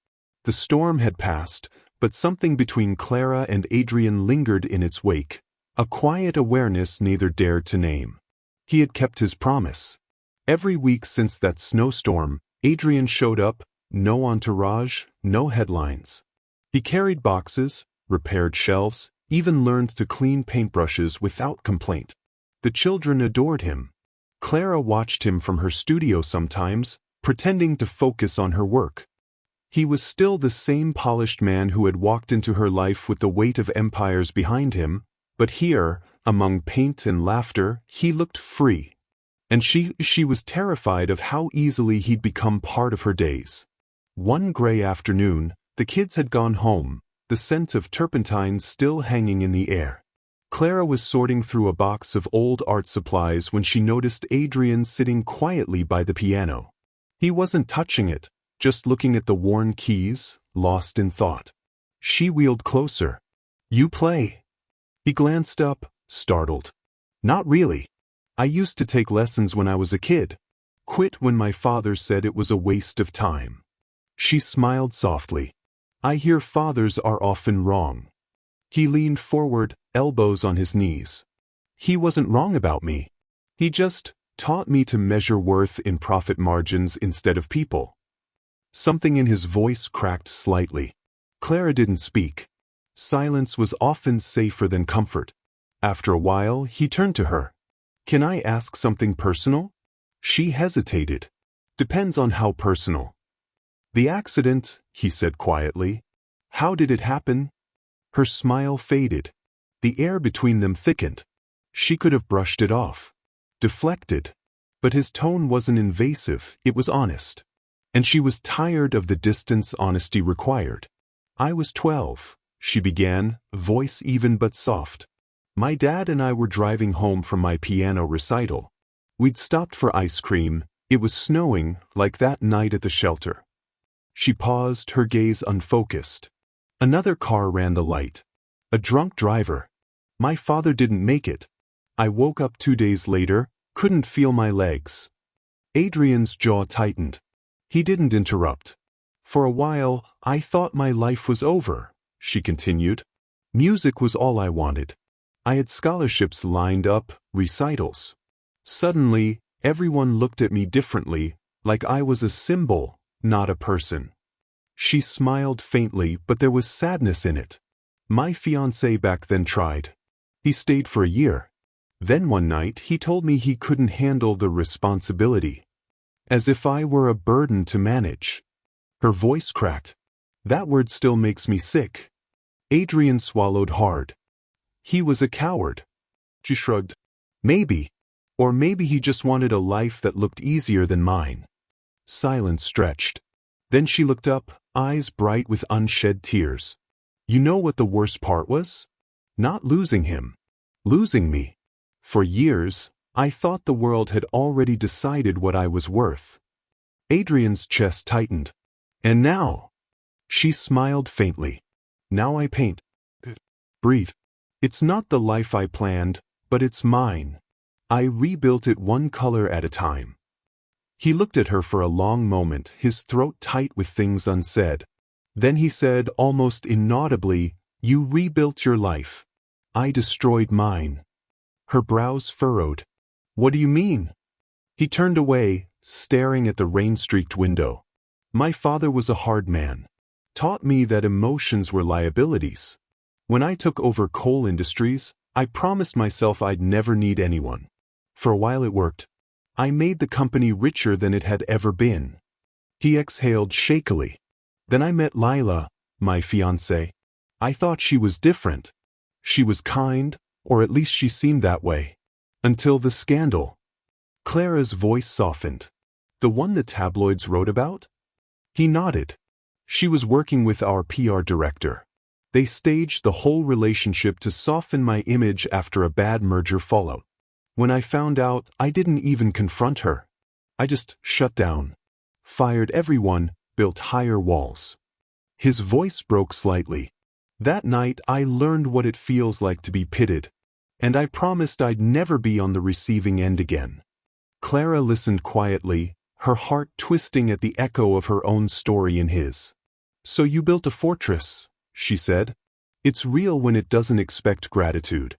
The storm had passed, but something between Clara and Adrian lingered in its wake, a quiet awareness neither dared to name. He had kept his promise. Every week since that snowstorm, Adrian showed up, no entourage, no headlines. He carried boxes, repaired shelves, even learned to clean paintbrushes without complaint. The children adored him. Clara watched him from her studio sometimes, pretending to focus on her work. He was still the same polished man who had walked into her life with the weight of empires behind him, but here, among paint and laughter, he looked free. And she was terrified of how easily he'd become part of her days. One gray afternoon, the kids had gone home, the scent of turpentine still hanging in the air. Clara was sorting through a box of old art supplies when she noticed Adrian sitting quietly by the piano. He wasn't touching it, just looking at the worn keys, lost in thought. She wheeled closer. "You play?" He glanced up, startled. "Not really. I used to take lessons when I was a kid. Quit when my father said it was a waste of time." She smiled softly. "I hear fathers are often wrong." He leaned forward, elbows on his knees. "He wasn't wrong about me. He just taught me to measure worth in profit margins instead of people." Something in his voice cracked slightly. Clara didn't speak. Silence was often safer than comfort. After a while, he turned to her. "Can I ask something personal?" She hesitated. "Depends on how personal." "The accident," he said quietly. "How did it happen?" Her smile faded. The air between them thickened. She could have brushed it off, deflected. But his tone wasn't invasive, it was honest. And she was tired of the distance honesty required. "I was 12, she began, voice even but soft. "My dad and I were driving home from my piano recital. We'd stopped for ice cream. It was snowing, like that night at the shelter." She paused, her gaze unfocused. Another car ran the light. A drunk driver. "My father didn't make it. I woke up 2 days later, couldn't feel my legs." Adrian's jaw tightened. He didn't interrupt. "For a while, I thought my life was over," she continued. "Music was all I wanted. I had scholarships lined up, recitals. Suddenly, everyone looked at me differently, like I was a symbol, not a person." She smiled faintly, but there was sadness in it. "My fiancé back then tried. He stayed for a year. Then one night he told me he couldn't handle the responsibility. As if I were a burden to manage. Her voice cracked. That word still makes me sick. Adrian swallowed hard. He was a coward. She shrugged. Maybe. Or maybe he just wanted a life that looked easier than mine. Silence stretched. Then she looked up, eyes bright with unshed tears. You know what the worst part was? Not losing him. Losing me. For years, I thought the world had already decided what I was worth. Adrian's chest tightened. And now? She smiled faintly. Now I paint. Breathe. It's not the life I planned, but it's mine. I rebuilt it one color at a time. He looked at her for a long moment, his throat tight with things unsaid. Then he said, almost inaudibly, You rebuilt your life. I destroyed mine. Her brows furrowed. What do you mean? He turned away, staring at the rain-streaked window. My father was a hard man. Taught me that emotions were liabilities. When I took over coal industries, I promised myself I'd never need anyone. For a while it worked. I made the company richer than it had ever been. He exhaled shakily. Then I met Lila, my fiancée. I thought she was different. She was kind, or at least she seemed that way. Until the scandal. Clara's voice softened. The one the tabloids wrote about? He nodded. She was working with our PR director. They staged the whole relationship to soften my image after a bad merger fallout. When I found out, I didn't even confront her. I just shut down. Fired everyone, built higher walls. His voice broke slightly. That night I learned what it feels like to be pitted. And I promised I'd never be on the receiving end again. Clara listened quietly, her heart twisting at the echo of her own story in his. So you built a fortress, she said. It's real when it doesn't expect gratitude.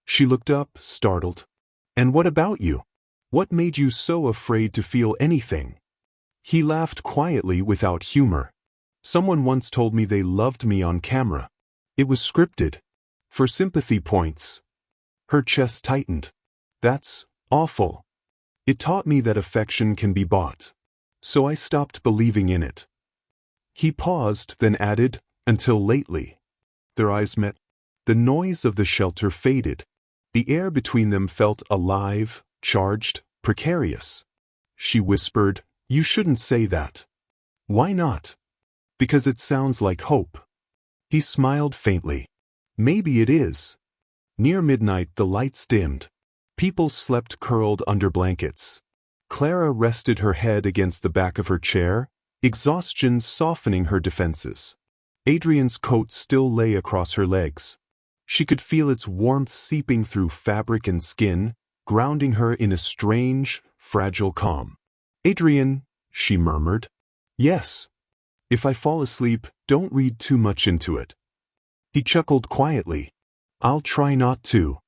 She looked up, startled. And what about you? What made you so afraid to feel anything? He laughed quietly without humor. Someone once told me they loved me on camera. It was scripted. For sympathy points. Her chest tightened. That's awful. It taught me that affection can be bought. So I stopped believing in it. He paused, then added, until lately. Their eyes met. The noise of the shelter faded. The air between them felt alive, charged, precarious. She whispered, You shouldn't say that. Why not? Because it sounds like hope. He smiled faintly. Maybe it is. Near midnight the lights dimmed. People slept curled under blankets. Clara rested her head against the back of her chair, exhaustion softening her defenses. Adrian's coat still lay across her legs. She could feel its warmth seeping through fabric and skin, grounding her in a strange, fragile calm. Adrian, she murmured. Yes. If I fall asleep, don't read too much into it. He chuckled quietly. I'll try not to.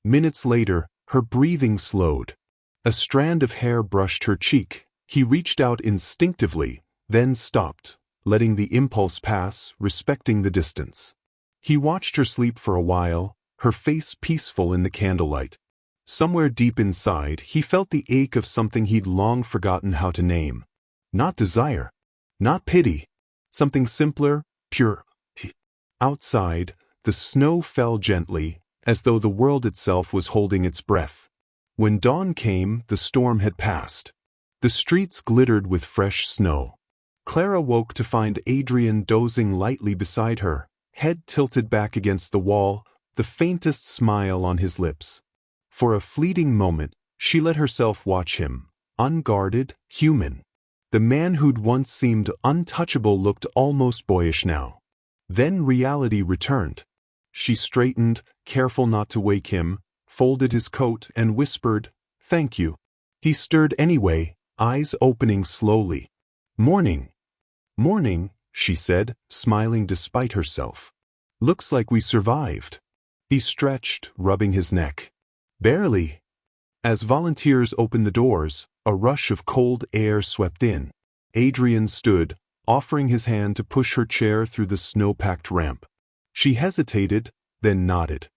Minutes later, her breathing slowed. A strand of hair brushed her cheek. He reached out instinctively, then stopped, letting the impulse pass, respecting the distance. He watched her sleep for a while, her face peaceful in the candlelight. Somewhere deep inside, he felt the ache of something he'd long forgotten how to name. Not desire. Not pity. Something simpler, pure. Outside, the snow fell gently, as though the world itself was holding its breath. When dawn came, the storm had passed. The streets glittered with fresh snow. Clara woke to find Adrian dozing lightly beside her, head tilted back against the wall, the faintest smile on his lips. For a fleeting moment, she let herself watch him, unguarded, human. The man who'd once seemed untouchable looked almost boyish now. Then reality returned. She straightened, careful not to wake him, folded his coat and whispered, Thank you. He stirred anyway, eyes opening slowly. Morning. Morning, she said, smiling despite herself. Looks like we survived. He stretched, rubbing his neck. Barely. As volunteers opened the doors, a rush of cold air swept in. Adrian stood, offering his hand to push her chair through the snow-packed ramp. She hesitated, then nodded.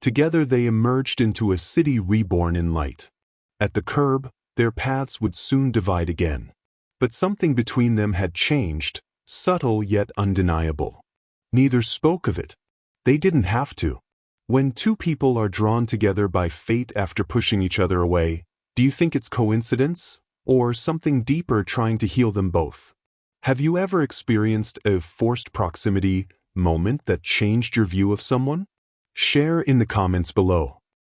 Together they emerged into a city reborn in light. At the curb, their paths would soon divide again. But something between them had changed, subtle yet undeniable. Neither spoke of it. They didn't have to. When two people are drawn together by fate after pushing each other away, do you think it's coincidence, or something deeper trying to heal them both? Have you ever experienced a forced proximity moment that changed your view of someone? Share in the comments below.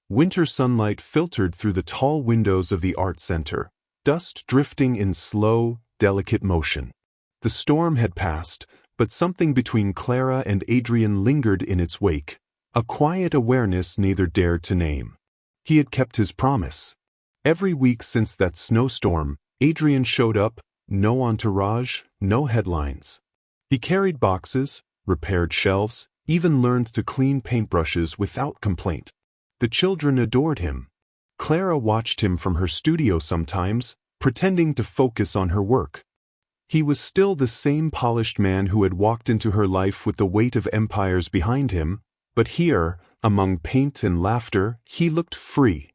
Winter sunlight filtered through the tall windows of the art center, dust drifting in slow, delicate motion. The storm had passed, but something between Clara and Adrian lingered in its wake, a quiet awareness neither dared to name. He had kept his promise. Every week since that snowstorm, Adrian showed up, no entourage, no headlines. He carried boxes, repaired shelves, even learned to clean paintbrushes without complaint. The children adored him. Clara watched him from her studio sometimes, pretending to focus on her work. He was still the same polished man who had walked into her life with the weight of empires behind him, but here, among paint and laughter, he looked free.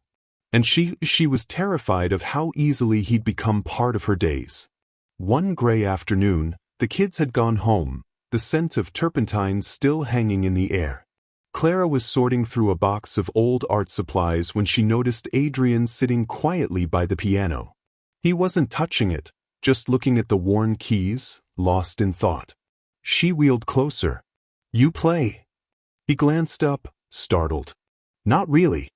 And she was terrified of how easily he'd become part of her days. One gray afternoon, the kids had gone home, the scent of turpentine still hanging in the air. Clara was sorting through a box of old art supplies when she noticed Adrian sitting quietly by the piano. He wasn't touching it, just looking at the worn keys, lost in thought. She wheeled closer. "You play?" He glanced up, startled. "Not really.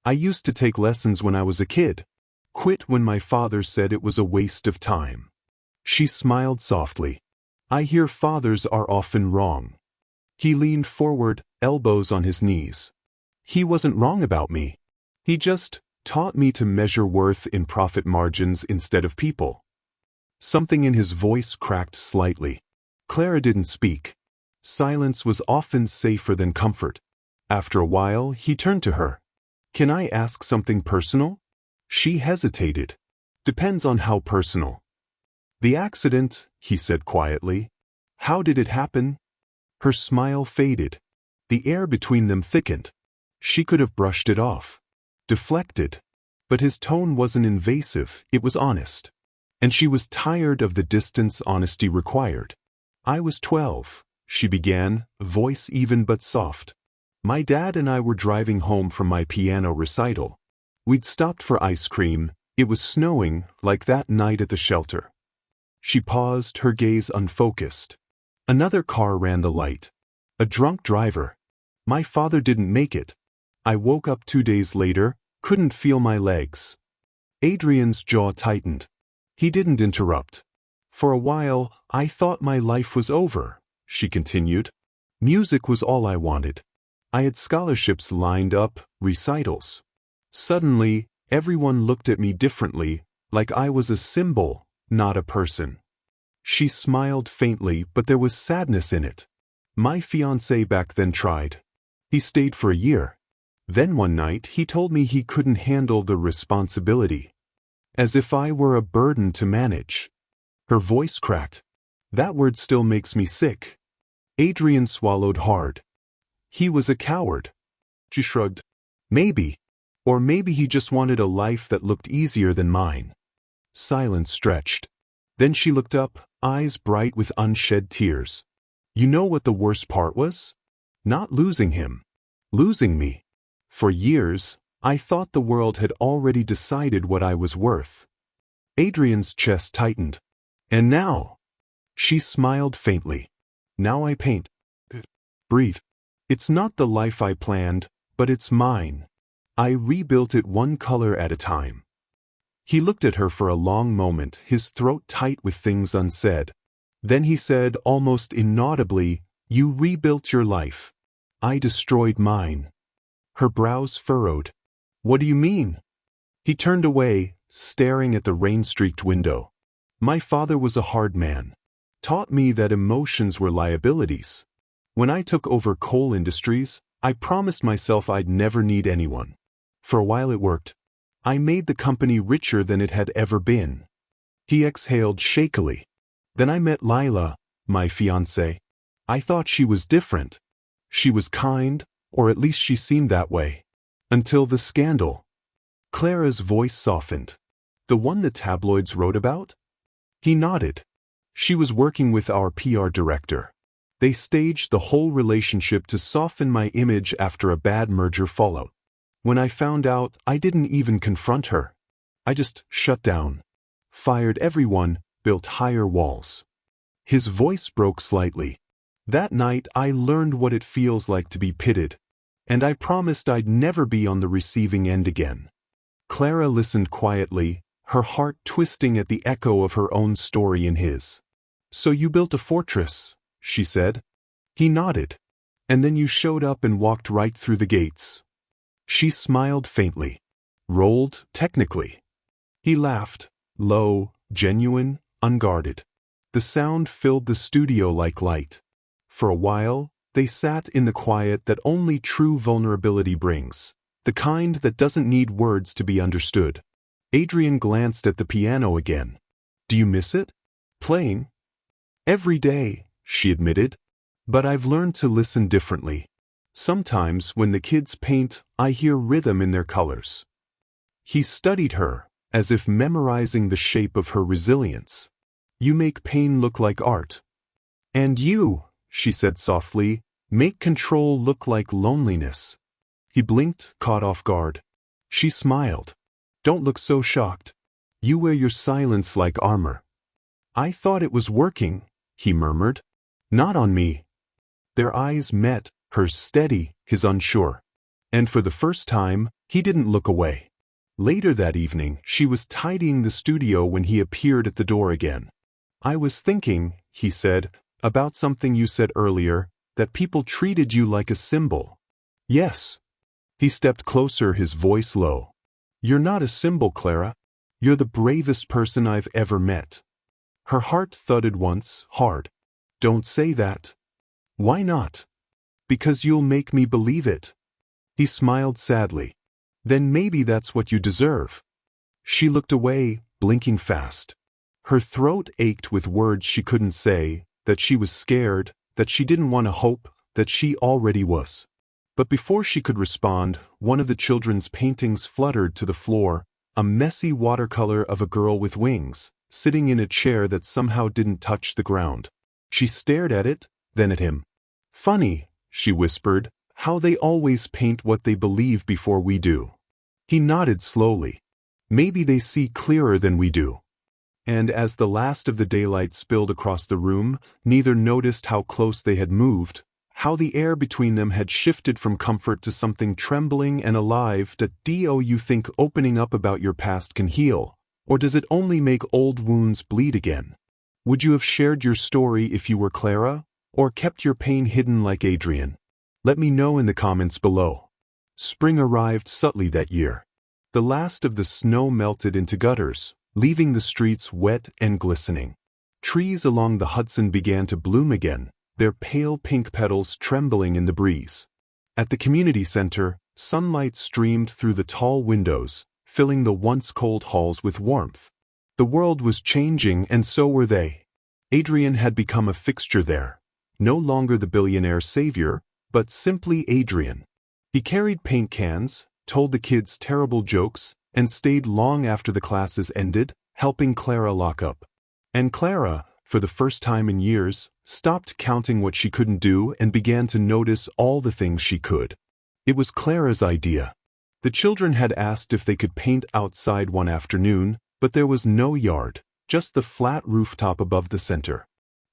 I used to take lessons when I was a kid. Quit when my father said it was a waste of time." She smiled softly. "I hear fathers are often wrong." He leaned forward, elbows on his knees. "He wasn't wrong about me. He just taught me to measure worth in profit margins instead of people." Something in his voice cracked slightly. Clara didn't speak. Silence was often safer than comfort. After a while, he turned to her. "Can I ask something personal?" She hesitated. "Depends on how personal." "The accident," he said quietly. "How did it happen?" Her smile faded. The air between them thickened. She could have brushed it off, deflected. But his tone wasn't invasive, it was honest. And she was tired of the distance honesty required. "I was 12, she began, voice even but soft. "My dad and I were driving home from my piano recital. We'd stopped for ice cream. It was snowing, like that night at the shelter." She paused, her gaze unfocused. Another car ran the light. A drunk driver. "My father didn't make it. I woke up 2 days later, couldn't feel my legs." Adrian's jaw tightened. He didn't interrupt. "For a while, I thought my life was over," she continued. "Music was all I wanted. I had scholarships lined up, recitals. Suddenly, everyone looked at me differently, like I was a symbol, not a person." She smiled faintly, but there was sadness in it. "My fiancé back then tried. He stayed for a year. Then one night he told me he couldn't handle the responsibility. As if I were a burden to manage." Her voice cracked. "That word still makes me sick." Adrian swallowed hard. "He was a coward." She shrugged. "Maybe. Or maybe he just wanted a life that looked easier than mine." Silence stretched. Then she looked up, eyes bright with unshed tears. "You know what the worst part was? Not losing him. Losing me. For years, I thought the world had already decided what I was worth." Adrian's chest tightened. "And now?" She smiled faintly. "Now I paint. Breathe. It's not the life I planned, but it's mine. I rebuilt it one color at a time." He looked at her for a long moment, his throat tight with things unsaid. Then he said, almost inaudibly, "You rebuilt your life. I destroyed mine." Her brows furrowed. "What do you mean?" He turned away, staring at the rain-streaked window. "My father was a hard man. Taught me that emotions were liabilities. When I took over Cole Industries, I promised myself I'd never need anyone. For a while it worked. I made the company richer than it had ever been." He exhaled shakily. "Then I met Lila, my fiancée. I thought she was different. She was kind, Or at least she seemed that way. Until the scandal. Clara's voice softened. The one the tabloids wrote about? He nodded. She was working with our PR director. They staged the whole relationship to soften my image after a bad merger fallout. When I found out, I didn't even confront her. I just shut down. Fired everyone, built higher walls. His voice broke slightly. That night I learned what it feels like to be pitted. And I promised I'd never be on the receiving end again. Clara listened quietly, her heart twisting at the echo of her own story in his. So you built a fortress, she said. He nodded. And then you showed up and walked right through the gates. She smiled faintly. Rolled, technically. He laughed, low, genuine, unguarded. The sound filled the studio like light. For a while, they sat in the quiet that only true vulnerability brings, the kind that doesn't need words to be understood. Adrian glanced at the piano again. Do you miss it? Playing? Every day, she admitted. But I've learned to listen differently. Sometimes when the kids paint, I hear rhythm in their colors. He studied her, as if memorizing the shape of her resilience. You make pain look like art. And you, she said softly, make control look like loneliness. He blinked, caught off guard. She smiled. Don't look so shocked. You wear your silence like armor. I thought it was working, he murmured. Not on me. Their eyes met, hers steady, his unsure. And for the first time, he didn't look away. Later that evening, she was tidying the studio when he appeared at the door again. I was thinking, he said, about something you said earlier, that people treated you like a symbol. Yes. He stepped closer, his voice low. You're not a symbol, Clara. You're the bravest person I've ever met. Her heart thudded once, hard. Don't say that. Why not? Because you'll make me believe it. He smiled sadly. Then maybe that's what you deserve. She looked away, blinking fast. Her throat ached with words she couldn't say, that she was scared, that she didn't want to hope, that she already was. But before she could respond, one of the children's paintings fluttered to the floor, a messy watercolor of a girl with wings, sitting in a chair that somehow didn't touch the ground. She stared at it, then at him. Funny, she whispered, how they always paint what they believe before we do. He nodded slowly. Maybe they see clearer than we do. And as the last of the daylight spilled across the room, neither noticed how close they had moved, how the air between them had shifted from comfort to something trembling and alive. Do you think opening up about your past can heal, or does it only make old wounds bleed again? Would you have shared your story if you were Clara, or kept your pain hidden like Adrian? Let me know in the comments below. Spring arrived subtly that year. The last of the snow melted into gutters, leaving the streets wet and glistening. Trees along the Hudson began to bloom again, their pale pink petals trembling in the breeze. At the community center, sunlight streamed through the tall windows, filling the once cold halls with warmth. The world was changing, and so were they. Adrian had become a fixture there, no longer the billionaire savior, but simply Adrian. He carried paint cans, told the kids terrible jokes, and stayed long after the classes ended, helping Clara lock up. And Clara, for the first time in years, stopped counting what she couldn't do and began to notice all the things she could. It was Clara's idea. The children had asked if they could paint outside one afternoon, but there was no yard, just the flat rooftop above the center.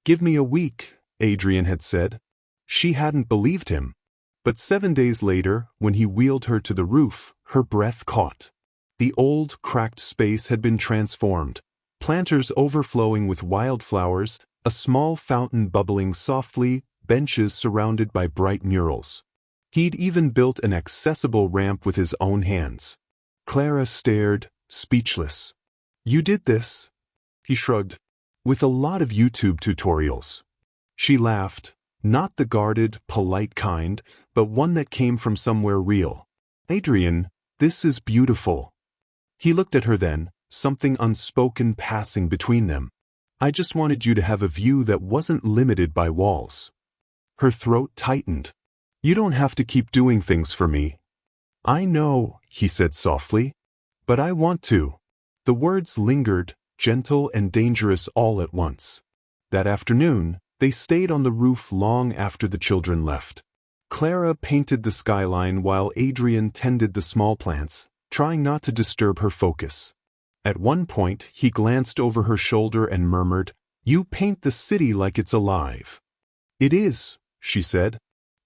Give me a week, Adrian had said. She hadn't believed him. But 7 days later, when he wheeled her to the roof, her breath caught. The old, cracked space had been transformed. Planters overflowing with wildflowers, a small fountain bubbling softly, benches surrounded by bright murals. He'd even built an accessible ramp with his own hands. Clara stared, speechless. You did this? He shrugged. With a lot of YouTube tutorials. She laughed, not the guarded, polite kind, but one that came from somewhere real. Adrian, this is beautiful. He looked at her then, something unspoken passing between them. I just wanted you to have a view that wasn't limited by walls. Her throat tightened. You don't have to keep doing things for me. I know, he said softly. But I want to. The words lingered, gentle and dangerous all at once. That afternoon, they stayed on the roof long after the children left. Clara painted the skyline while Adrian tended the small plants, trying not to disturb her focus. At one point, he glanced over her shoulder and murmured, "You paint the city like it's alive." "It is," she said.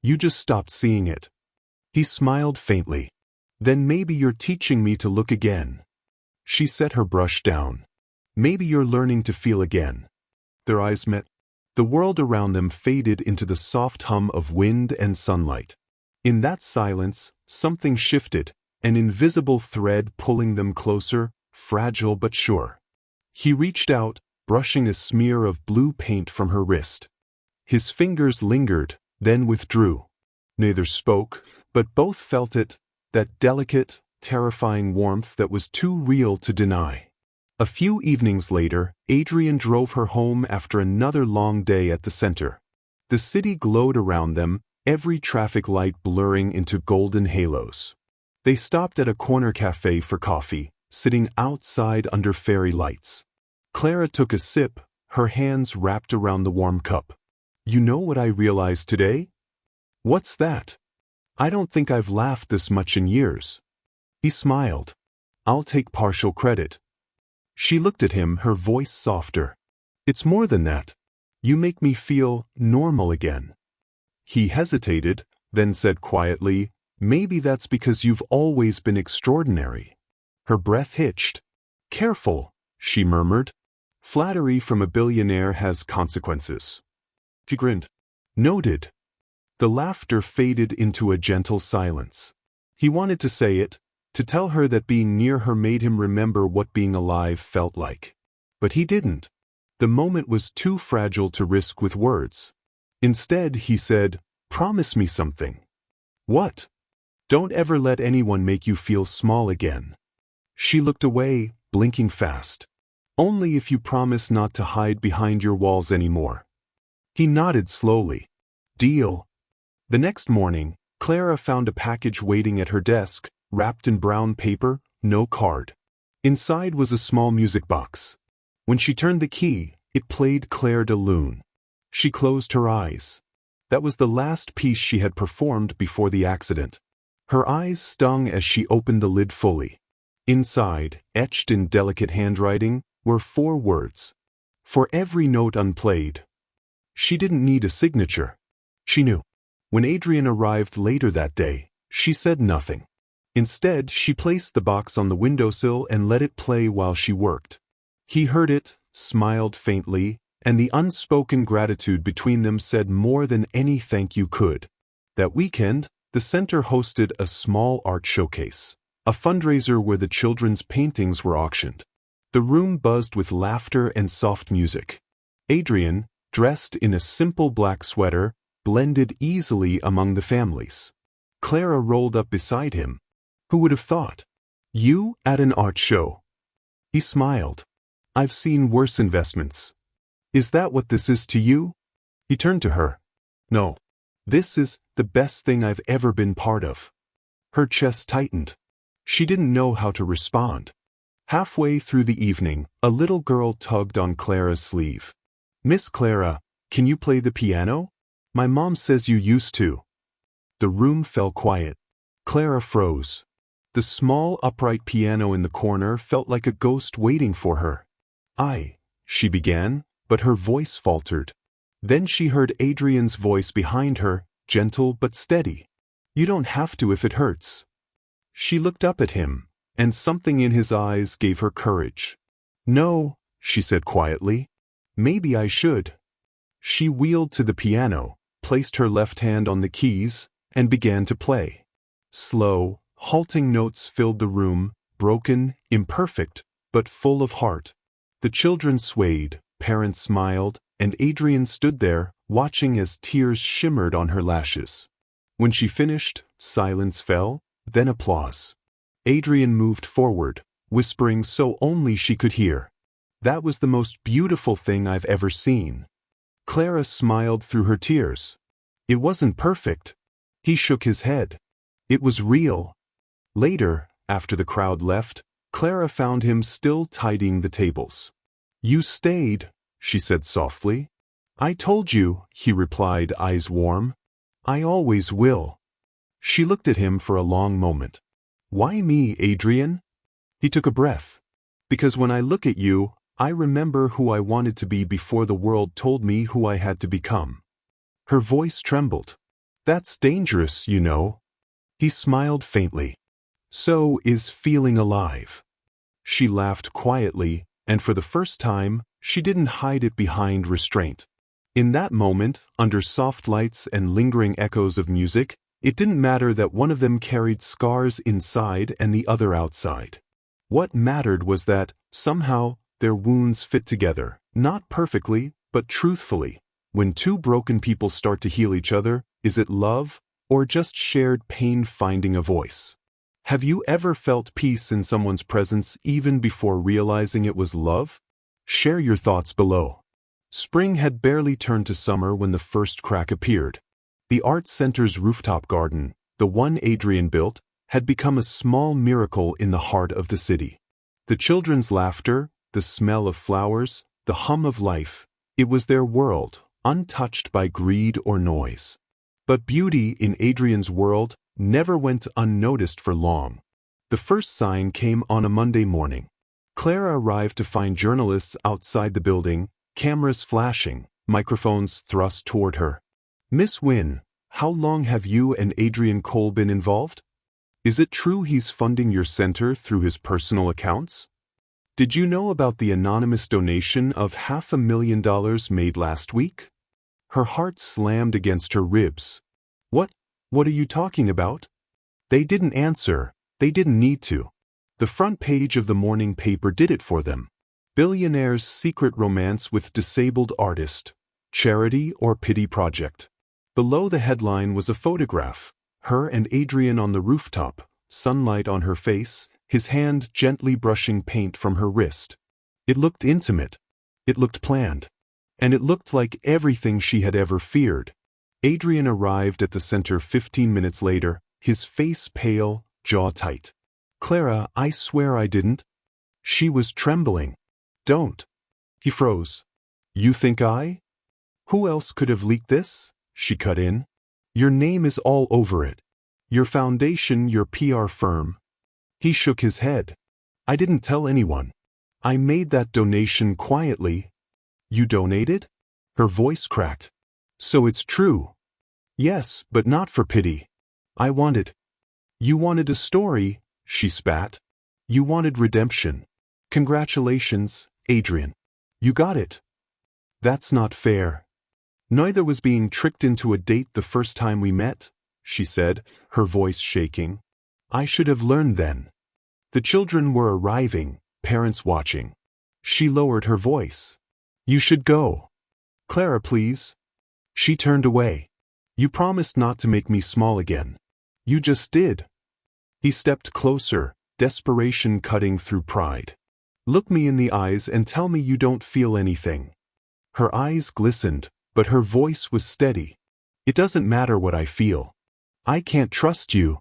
"You just stopped seeing it." He smiled faintly. "Then maybe you're teaching me to look again." She set her brush down. "Maybe you're learning to feel again." Their eyes met. The world around them faded into the soft hum of wind and sunlight. In that silence, something shifted, an invisible thread pulling them closer, fragile but sure. He reached out, brushing a smear of blue paint from her wrist. His fingers lingered, then withdrew. Neither spoke, but both felt it, that delicate, terrifying warmth that was too real to deny. A few evenings later, Adrian drove her home after another long day at the center. The city glowed around them, every traffic light blurring into golden halos. They stopped at a corner cafe for coffee, sitting outside under fairy lights. Clara took a sip, her hands wrapped around the warm cup. "You know what I realized today?" "What's that?" "I don't think I've laughed this much in years." He smiled. "I'll take partial credit." She looked at him, her voice softer. "It's more than that. You make me feel normal again." He hesitated, then said quietly, "Maybe that's because you've always been extraordinary." Her breath hitched. "Careful," she murmured. "Flattery from a billionaire has consequences." He grinned. "Noted." The laughter faded into a gentle silence. He wanted to say it, to tell her that being near her made him remember what being alive felt like. But he didn't. The moment was too fragile to risk with words. Instead, he said, "Promise me something." "What?" "Don't ever let anyone make you feel small again." She looked away, blinking fast. "Only if you promise not to hide behind your walls anymore." He nodded slowly. "Deal." The next morning, Clara found a package waiting at her desk, wrapped in brown paper, no card. Inside was a small music box. When she turned the key, it played Clair de Lune. She closed her eyes. That was the last piece she had performed before the accident. Her eyes stung as she opened the lid fully. Inside, etched in delicate handwriting, were 4 words. For every note unplayed. She didn't need a signature. She knew. When Adrian arrived later that day, she said nothing. Instead, she placed the box on the windowsill and let it play while she worked. He heard it, smiled faintly, and the unspoken gratitude between them said more than any thank you could. That weekend, the center hosted a small art showcase, a fundraiser where the children's paintings were auctioned. The room buzzed with laughter and soft music. Adrian, dressed in a simple black sweater, blended easily among the families. Clara rolled up beside him. "Who would have thought? You at an art show?" He smiled. "I've seen worse investments." "Is that what this is to you?" He turned to her. "No. This is the best thing I've ever been part of." Her chest tightened. She didn't know how to respond. Halfway through the evening, a little girl tugged on Clara's sleeve. "Miss Clara, can you play the piano? My mom says you used to." The room fell quiet. Clara froze. The small upright piano in the corner felt like a ghost waiting for her. She began, but her voice faltered. Then she heard Adrian's voice behind her, gentle but steady. "You don't have to if it hurts." She looked up at him, and something in his eyes gave her courage. "No," she said quietly. "Maybe I should." She wheeled to the piano, placed her left hand on the keys, and began to play. Slow, halting notes filled the room, broken, imperfect, but full of heart. The children swayed, parents smiled, and Adrian stood there, watching as tears shimmered on her lashes. When she finished, silence fell, then applause. Adrian moved forward, whispering so only she could hear. "That was the most beautiful thing I've ever seen." Clara smiled through her tears. "It wasn't perfect." He shook his head. It was real. Later, after the crowd left, Clara found him still tidying the tables. "You stayed," she said softly. "I told you," he replied, eyes warm. "I always will." She looked at him for a long moment. "Why me, Adrian?" He took a breath. "Because when I look at you, I remember who I wanted to be before the world told me who I had to become." Her voice trembled. "That's dangerous, you know." He smiled faintly. "So is feeling alive." She laughed quietly, and for the first time, she didn't hide it behind restraint. In that moment, under soft lights and lingering echoes of music, it didn't matter that one of them carried scars inside and the other outside. What mattered was that, somehow, their wounds fit together, not perfectly, but truthfully. When two broken people start to heal each other, is it love, or just shared pain finding a voice? Have you ever felt peace in someone's presence even before realizing it was love? Share your thoughts below. Spring had barely turned to summer when the first crack appeared. The Art Center's rooftop garden, the one Adrian built, had become a small miracle in the heart of the city. The children's laughter, the smell of flowers, the hum of life, it was their world, untouched by greed or noise. But beauty in Adrian's world never went unnoticed for long. The first sign came on a Monday morning. Clara arrived to find journalists outside the building, cameras flashing, microphones thrust toward her. "Miss Wynn, how long have you and Adrian Cole been involved? Is it true he's funding your center through his personal accounts? Did you know about the anonymous donation of $500,000 made last week?" Her heart slammed against her ribs. What are you talking about?" They didn't answer. They didn't need to. The front page of the morning paper did it for them. Billionaire's secret romance with disabled artist. Charity or pity project. Below the headline was a photograph. Her and Adrian on the rooftop, sunlight on her face, his hand gently brushing paint from her wrist. It looked intimate. It looked planned. And it looked like everything she had ever feared. Adrian arrived at the center 15 minutes later, his face pale, jaw tight. "Clara, I swear I didn't." She was trembling. "Don't." He froze. "You think I? Who else could have leaked this?" She cut in. "Your name is all over it. Your foundation, your PR firm." He shook his head. "I didn't tell anyone. I made that donation quietly." "You donated?" Her voice cracked. "So it's true." "Yes, but not for pity. I wanted." "You wanted a story," she spat. "You wanted redemption. Congratulations, Adrian. You got it." "That's not fair." "Neither was being tricked into a date the first time we met," she said, her voice shaking. "I should have learned then." The children were arriving, parents watching. She lowered her voice. "You should go." "Clara, please." She turned away. "You promised not to make me small again. You just did." He stepped closer, desperation cutting through pride. "Look me in the eyes and tell me you don't feel anything." Her eyes glistened, but her voice was steady. "It doesn't matter what I feel. I can't trust you."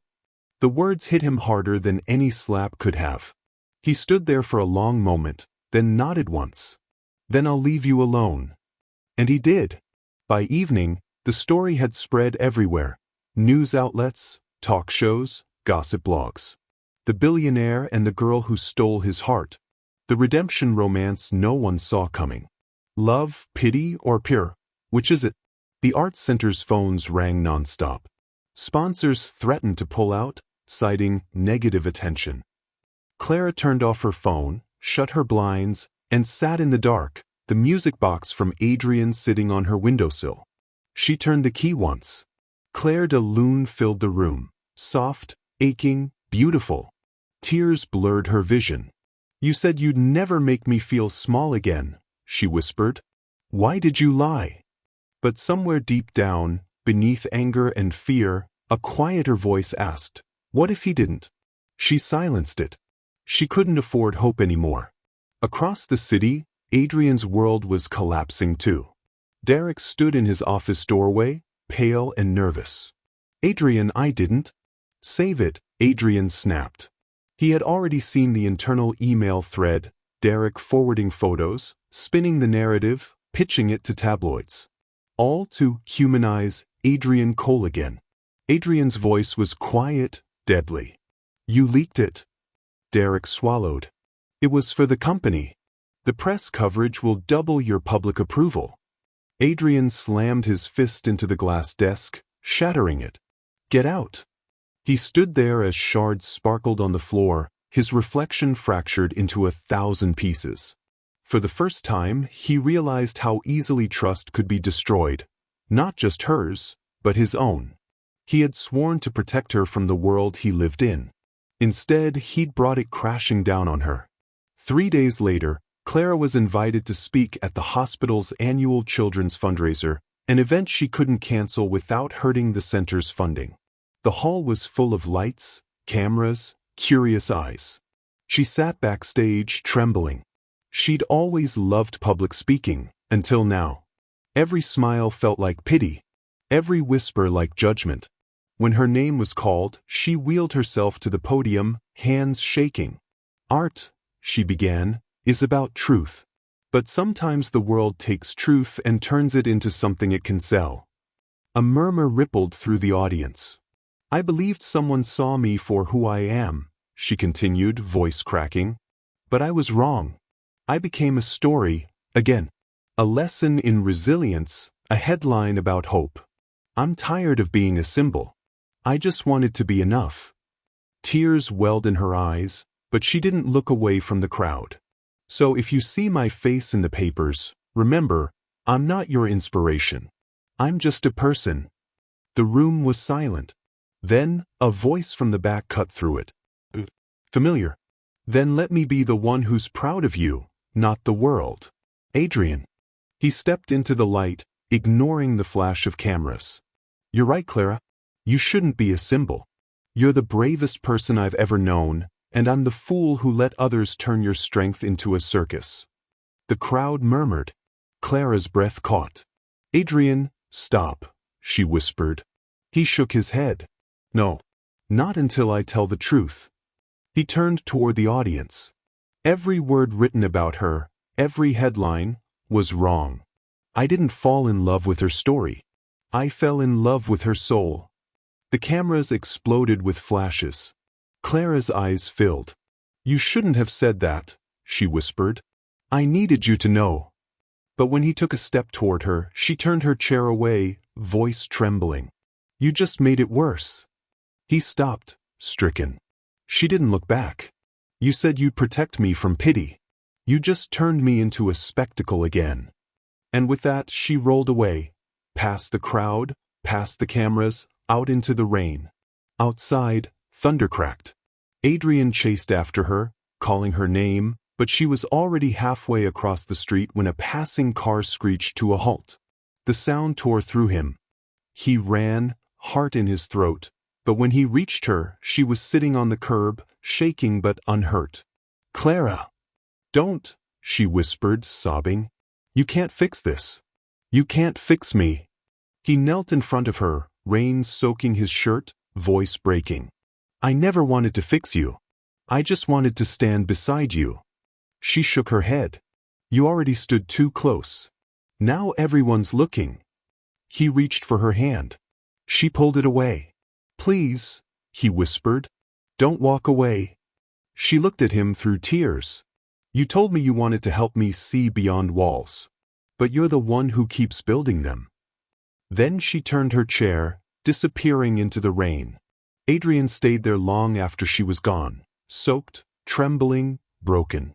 The words hit him harder than any slap could have. He stood there for a long moment, then nodded once. "Then I'll leave you alone." And he did. By evening, the story had spread everywhere. News outlets, talk shows, gossip blogs. The billionaire and the girl who stole his heart. The redemption romance no one saw coming. Love, pity, or pure? Which is it? The Art Center's phones rang nonstop. Sponsors threatened to pull out, citing negative attention. Clara turned off her phone, shut her blinds, and sat in the dark, the music box from Adrian sitting on her windowsill. She turned the key once. Claire de Lune filled the room, soft, aching, beautiful. Tears blurred her vision. "You said you'd never make me feel small again," she whispered. "Why did you lie?" But somewhere deep down, beneath anger and fear, a quieter voice asked, "What if he didn't?" She silenced it. She couldn't afford hope anymore. Across the city, Adrian's world was collapsing too. Derek stood in his office doorway, pale and nervous. Adrian, I didn't. Save it, Adrian snapped. He had already seen the internal email thread, Derek forwarding photos, spinning the narrative, pitching it to tabloids. All to humanize Adrian Cole again. Adrian's voice was quiet, deadly. You leaked it. Derek swallowed. It was for the company. The press coverage will double your public approval. Adrian slammed his fist into the glass desk, shattering it. Get out. He stood there as shards sparkled on the floor, his reflection fractured into 1,000 pieces. For the first time, he realized how easily trust could be destroyed. Not just hers, but his own. He had sworn to protect her from the world he lived in. Instead, he'd brought it crashing down on her. 3 days later, Clara was invited to speak at the hospital's annual children's fundraiser, an event she couldn't cancel without hurting the center's funding. The hall was full of lights, cameras, curious eyes. She sat backstage, trembling. She'd always loved public speaking, until now. Every smile felt like pity, every whisper like judgment. When her name was called, she wheeled herself to the podium, hands shaking. Art, she began, is about truth. But sometimes the world takes truth and turns it into something it can sell. A murmur rippled through the audience. I believed someone saw me for who I am, she continued, voice cracking. But I was wrong. I became a story, again. A lesson in resilience, a headline about hope. I'm tired of being a symbol. I just wanted to be enough. Tears welled in her eyes, but she didn't look away from the crowd. So if you see my face in the papers, remember, I'm not your inspiration. I'm just a person. The room was silent. Then, a voice from the back cut through it. Familiar. Then let me be the one who's proud of you, not the world. Adrian. He stepped into the light, ignoring the flash of cameras. You're right, Clara. You shouldn't be a symbol. You're the bravest person I've ever known, and I'm the fool who let others turn your strength into a circus. The crowd murmured. Clara's breath caught. Adrian, stop, she whispered. He shook his head. No, not until I tell the truth. He turned toward the audience. Every word written about her, every headline, was wrong. I didn't fall in love with her story. I fell in love with her soul. The cameras exploded with flashes. Clara's eyes filled. You shouldn't have said that, she whispered. I needed you to know. But when he took a step toward her, she turned her chair away, voice trembling. You just made it worse. He stopped, stricken. She didn't look back. You said you'd protect me from pity. You just turned me into a spectacle again. And with that, she rolled away, past the crowd, past the cameras, out into the rain. Outside, thunder cracked. Adrian chased after her, calling her name, but she was already halfway across the street when a passing car screeched to a halt. The sound tore through him. He ran, heart in his throat, but when he reached her, she was sitting on the curb, shaking but unhurt. Clara! Don't, she whispered, sobbing. You can't fix this. You can't fix me. He knelt in front of her, rain soaking his shirt, voice breaking. I never wanted to fix you. I just wanted to stand beside you. She shook her head. You already stood too close. Now everyone's looking. He reached for her hand. She pulled it away. Please, he whispered. Don't walk away. She looked at him through tears. You told me you wanted to help me see beyond walls. But you're the one who keeps building them. Then she turned her chair, disappearing into the rain. Adrian stayed there long after she was gone, soaked, trembling, broken.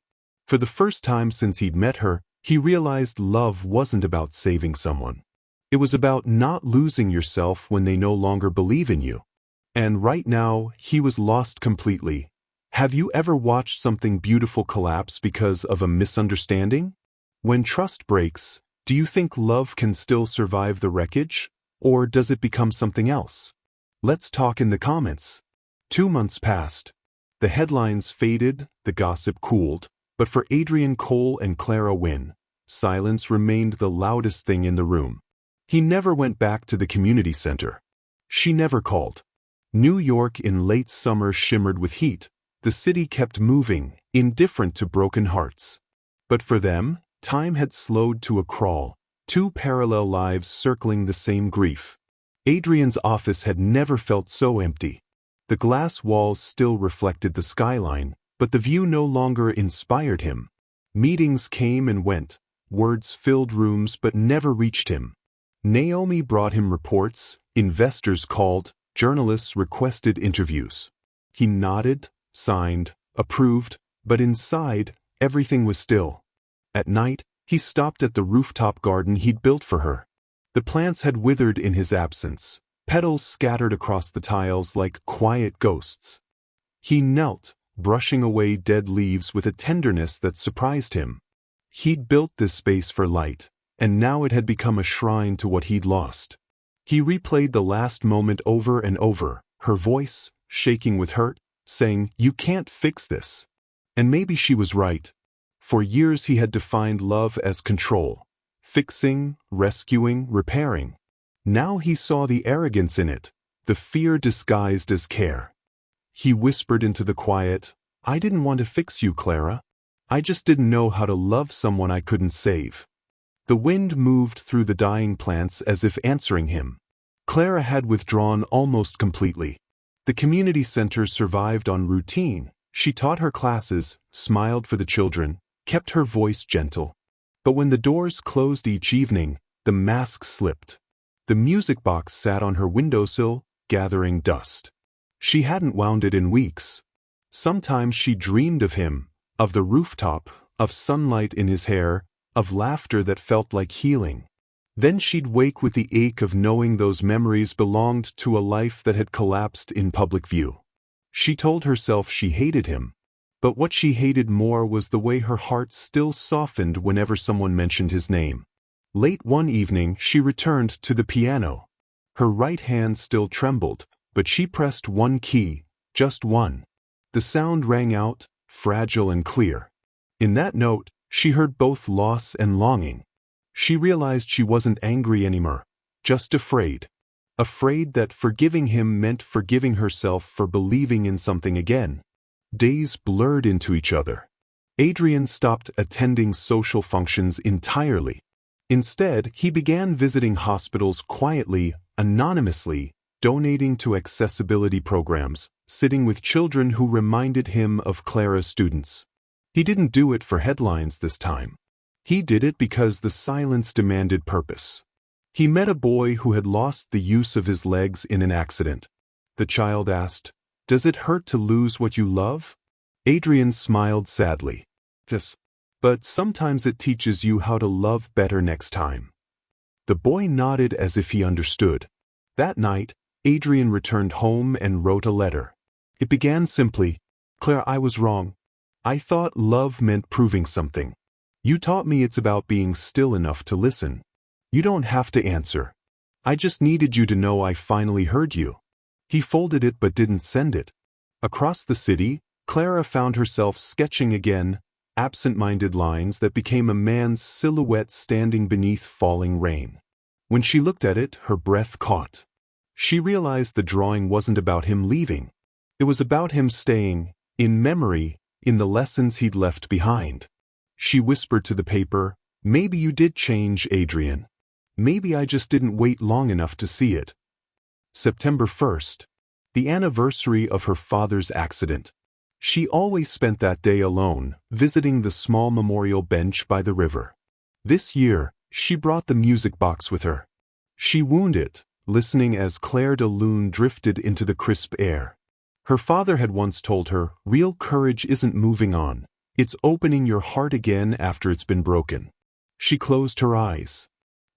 For the first time since he'd met her, he realized love wasn't about saving someone. It was about not losing yourself when they no longer believe in you. And right now, he was lost completely. Have you ever watched something beautiful collapse because of a misunderstanding? When trust breaks, do you think love can still survive the wreckage? Or does it become something else? Let's talk in the comments. 2 months passed. The headlines faded, the gossip cooled, but for Adrian Cole and Clara Wynn, silence remained the loudest thing in the room. He never went back to the community center. She never called. New York in late summer shimmered with heat. The city kept moving, indifferent to broken hearts. But for them, time had slowed to a crawl, two parallel lives circling the same grief. Adrian's office had never felt so empty. The glass walls still reflected the skyline, but the view no longer inspired him. Meetings came and went, words filled rooms but never reached him. Naomi brought him reports, investors called, journalists requested interviews. He nodded, signed, approved, but inside, everything was still. At night, he stopped at the rooftop garden he'd built for her. The plants had withered in his absence, petals scattered across the tiles like quiet ghosts. He knelt, brushing away dead leaves with a tenderness that surprised him. He'd built this space for light, and now it had become a shrine to what he'd lost. He replayed the last moment over and over, her voice, shaking with hurt, saying, "You can't fix this." And maybe she was right. For years he had defined love as control. Fixing, rescuing, repairing. Now he saw the arrogance in it, the fear disguised as care. He whispered into the quiet, "I didn't want to fix you, Clara. I just didn't know how to love someone I couldn't save." The wind moved through the dying plants as if answering him. Clara had withdrawn almost completely. The community center survived on routine. She taught her classes, smiled for the children, kept her voice gentle. But when the doors closed each evening, the mask slipped. The music box sat on her windowsill, gathering dust. She hadn't wound it in weeks. Sometimes she dreamed of him, of the rooftop, of sunlight in his hair, of laughter that felt like healing. Then she'd wake with the ache of knowing those memories belonged to a life that had collapsed in public view. She told herself she hated him, but what she hated more was the way her heart still softened whenever someone mentioned his name. Late one evening, she returned to the piano. Her right hand still trembled, but she pressed one key, just one. The sound rang out, fragile and clear. In that note, she heard both loss and longing. She realized she wasn't angry anymore, just afraid. Afraid that forgiving him meant forgiving herself for believing in something again. Days blurred into each other. Adrian stopped attending social functions entirely. Instead, he began visiting hospitals quietly, anonymously, donating to accessibility programs, sitting with children who reminded him of Clara's students. He didn't do it for headlines this time. He did it because the silence demanded purpose. He met a boy who had lost the use of his legs in an accident. The child asked, "Does it hurt to lose what you love?" Adrian smiled sadly. "Yes, but sometimes it teaches you how to love better next time." The boy nodded as if he understood. That night, Adrian returned home and wrote a letter. It began simply, "Claire, I was wrong. I thought love meant proving something. You taught me it's about being still enough to listen. You don't have to answer. I just needed you to know I finally heard you." He folded it but didn't send it. Across the city, Clara found herself sketching again, absent-minded lines that became a man's silhouette standing beneath falling rain. When she looked at it, her breath caught. She realized the drawing wasn't about him leaving. It was about him staying, in memory, in the lessons he'd left behind. She whispered to the paper, "Maybe you did change, Adrian. Maybe I just didn't wait long enough to see it." September 1st, the anniversary of her father's accident. She always spent that day alone, visiting the small memorial bench by the river. This year, she brought the music box with her. She wound it, listening as Claire de Lune drifted into the crisp air. Her father had once told her, "Real courage isn't moving on. It's opening your heart again after it's been broken." She closed her eyes.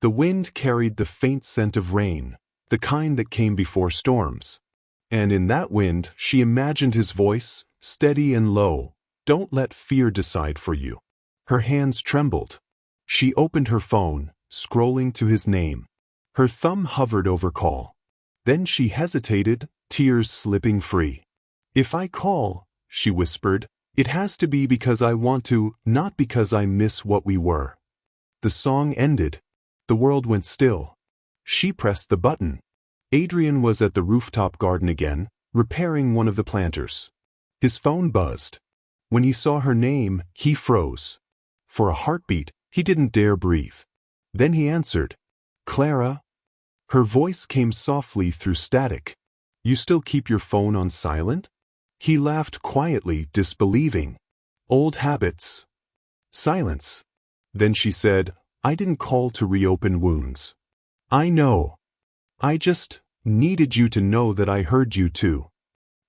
The wind carried the faint scent of rain, the kind that came before storms. And in that wind, she imagined his voice, steady and low, "Don't let fear decide for you." Her hands trembled. She opened her phone, scrolling to his name. Her thumb hovered over call. Then she hesitated, tears slipping free. "If I call," she whispered, "it has to be because I want to, not because I miss what we were." The song ended. The world went still. She pressed the button. Adrian was at the rooftop garden again, repairing one of the planters. His phone buzzed. When he saw her name, he froze. For a heartbeat, he didn't dare breathe. Then he answered. Clara? Her voice came softly through static. You still keep your phone on silent? He laughed quietly, disbelieving. Old habits. Silence. Then she said, I didn't call to reopen wounds. I know. I just needed you to know that I heard you too.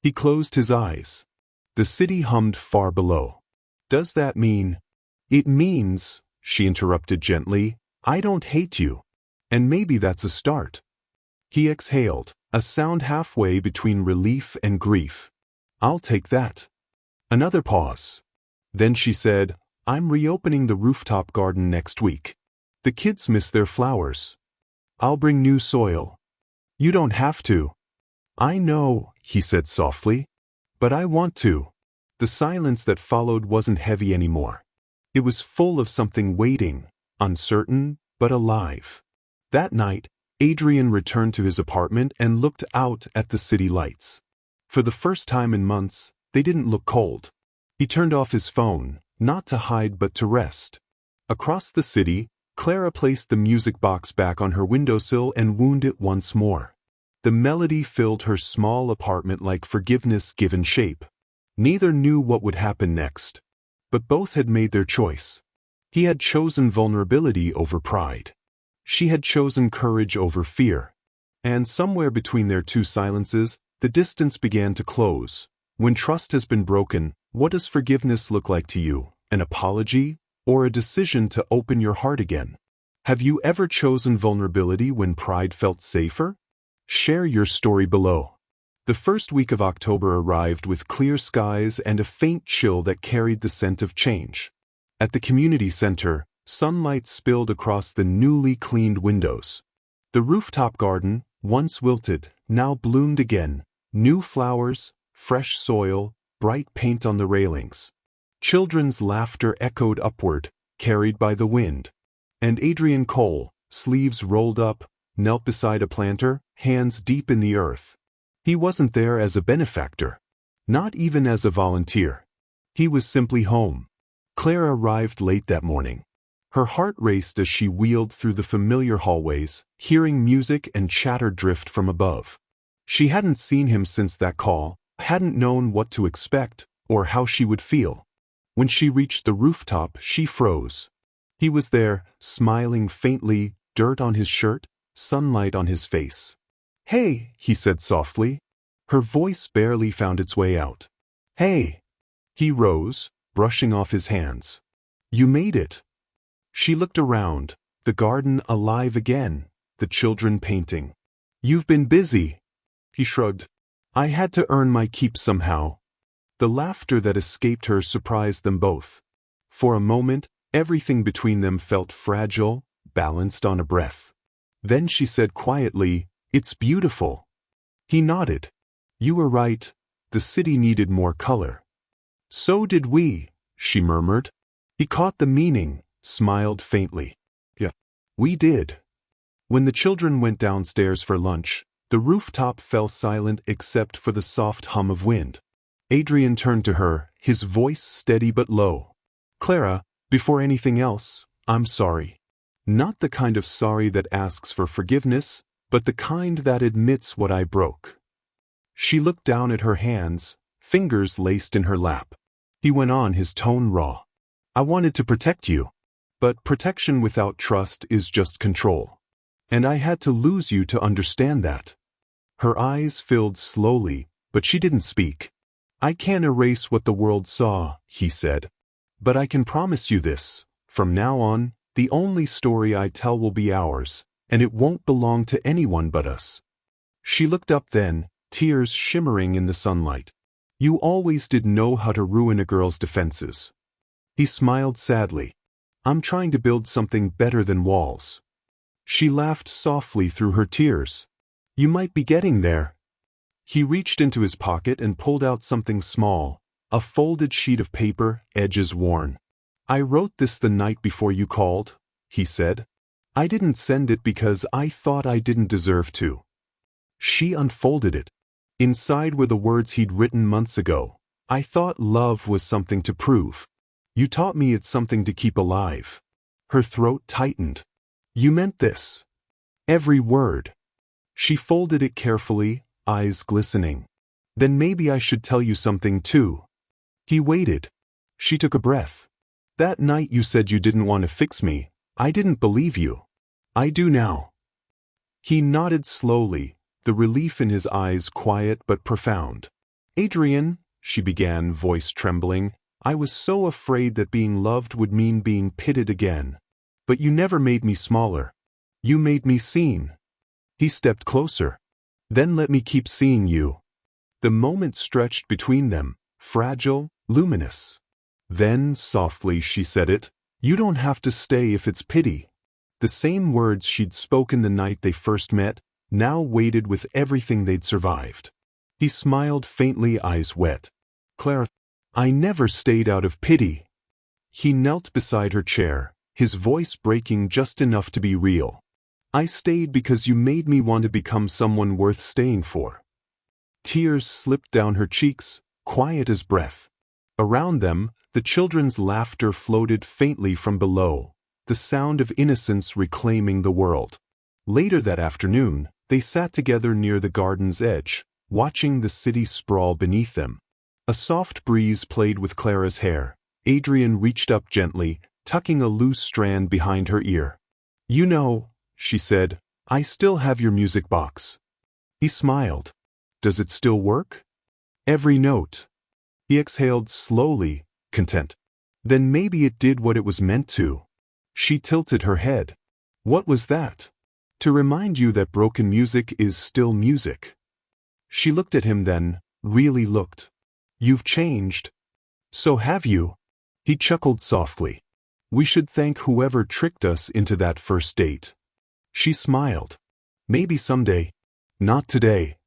He closed his eyes. The city hummed far below. Does that mean? It means, she interrupted gently, I don't hate you. And maybe that's a start. He exhaled, a sound halfway between relief and grief. I'll take that. Another pause. Then she said, I'm reopening the rooftop garden next week. The kids miss their flowers. I'll bring new soil. You don't have to. I know, he said softly. But I want to. The silence that followed wasn't heavy anymore. It was full of something waiting, uncertain, but alive. That night, Adrian returned to his apartment and looked out at the city lights. For the first time in months, they didn't look cold. He turned off his phone, not to hide but to rest. Across the city, Clara placed the music box back on her windowsill and wound it once more. The melody filled her small apartment like forgiveness given shape. Neither knew what would happen next. But both had made their choice. He had chosen vulnerability over pride. She had chosen courage over fear. And somewhere between their two silences, the distance began to close. When trust has been broken, what does forgiveness look like to you? An apology? Or a decision to open your heart again? Have you ever chosen vulnerability when pride felt safer? Share your story below. The first week of October arrived with clear skies and a faint chill that carried the scent of change. At the community center, sunlight spilled across the newly cleaned windows. The rooftop garden, once wilted, now bloomed again. New flowers, fresh soil, bright paint on the railings. Children's laughter echoed upward, carried by the wind. And Adrian Cole, sleeves rolled up, knelt beside a planter, hands deep in the earth. He wasn't there as a benefactor. Not even as a volunteer. He was simply home. Clara arrived late that morning. Her heart raced as she wheeled through the familiar hallways, hearing music and chatter drift from above. She hadn't seen him since that call, hadn't known what to expect, or how she would feel. When she reached the rooftop, she froze. He was there, smiling faintly, dirt on his shirt, sunlight on his face. Hey, he said softly. Her voice barely found its way out. Hey. He rose, brushing off his hands. You made it. She looked around, the garden alive again, the children painting. You've been busy. He shrugged. I had to earn my keep somehow. The laughter that escaped her surprised them both. For a moment, everything between them felt fragile, balanced on a breath. Then she said quietly, It's beautiful. He nodded. You were right. The city needed more color. So did we, she murmured. He caught the meaning, smiled faintly. Yeah, we did. When the children went downstairs for lunch, the rooftop fell silent except for the soft hum of wind. Adrian turned to her, his voice steady but low. Clara, before anything else, I'm sorry. Not the kind of sorry that asks for forgiveness, but the kind that admits what I broke. She looked down at her hands, fingers laced in her lap. He went on, his tone raw. I wanted to protect you. But protection without trust is just control. And I had to lose you to understand that. Her eyes filled slowly, but she didn't speak. I can't erase what the world saw, he said. But I can promise you this. From now on, the only story I tell will be ours, and it won't belong to anyone but us. She looked up then, tears shimmering in the sunlight. You always did know how to ruin a girl's defenses. He smiled sadly. I'm trying to build something better than walls. She laughed softly through her tears. You might be getting there. He reached into his pocket and pulled out something small, a folded sheet of paper, edges worn. I wrote this the night before you called, he said. I didn't send it because I thought I didn't deserve to. She unfolded it. Inside were the words he'd written months ago. I thought love was something to prove. You taught me it's something to keep alive. Her throat tightened. You meant this. Every word. She folded it carefully, eyes glistening. Then maybe I should tell you something too. He waited. She took a breath. That night you said you didn't want to fix me. I didn't believe you. I do now. He nodded slowly, the relief in his eyes quiet but profound. Adrian, she began, voice trembling, I was so afraid that being loved would mean being pitted again. But you never made me smaller. You made me seen. He stepped closer. Then let me keep seeing you. The moment stretched between them, fragile, luminous. Then, softly, she said it, you don't have to stay if it's pity. The same words she'd spoken the night they first met, now weighted with everything they'd survived. He smiled faintly, eyes wet. Clara, I never stayed out of pity. He knelt beside her chair, his voice breaking just enough to be real. I stayed because you made me want to become someone worth staying for. Tears slipped down her cheeks, quiet as breath. Around them, the children's laughter floated faintly from below, the sound of innocence reclaiming the world. Later that afternoon, they sat together near the garden's edge, watching the city sprawl beneath them. A soft breeze played with Clara's hair. Adrian reached up gently, tucking a loose strand behind her ear. You know, she said, I still have your music box. He smiled. Does it still work? Every note. He exhaled slowly, content. Then maybe it did what it was meant to. She tilted her head. What was that? To remind you that broken music is still music. She looked at him then, really looked. You've changed. So have you. He chuckled softly. We should thank whoever tricked us into that first date. She smiled. Maybe someday. Not today.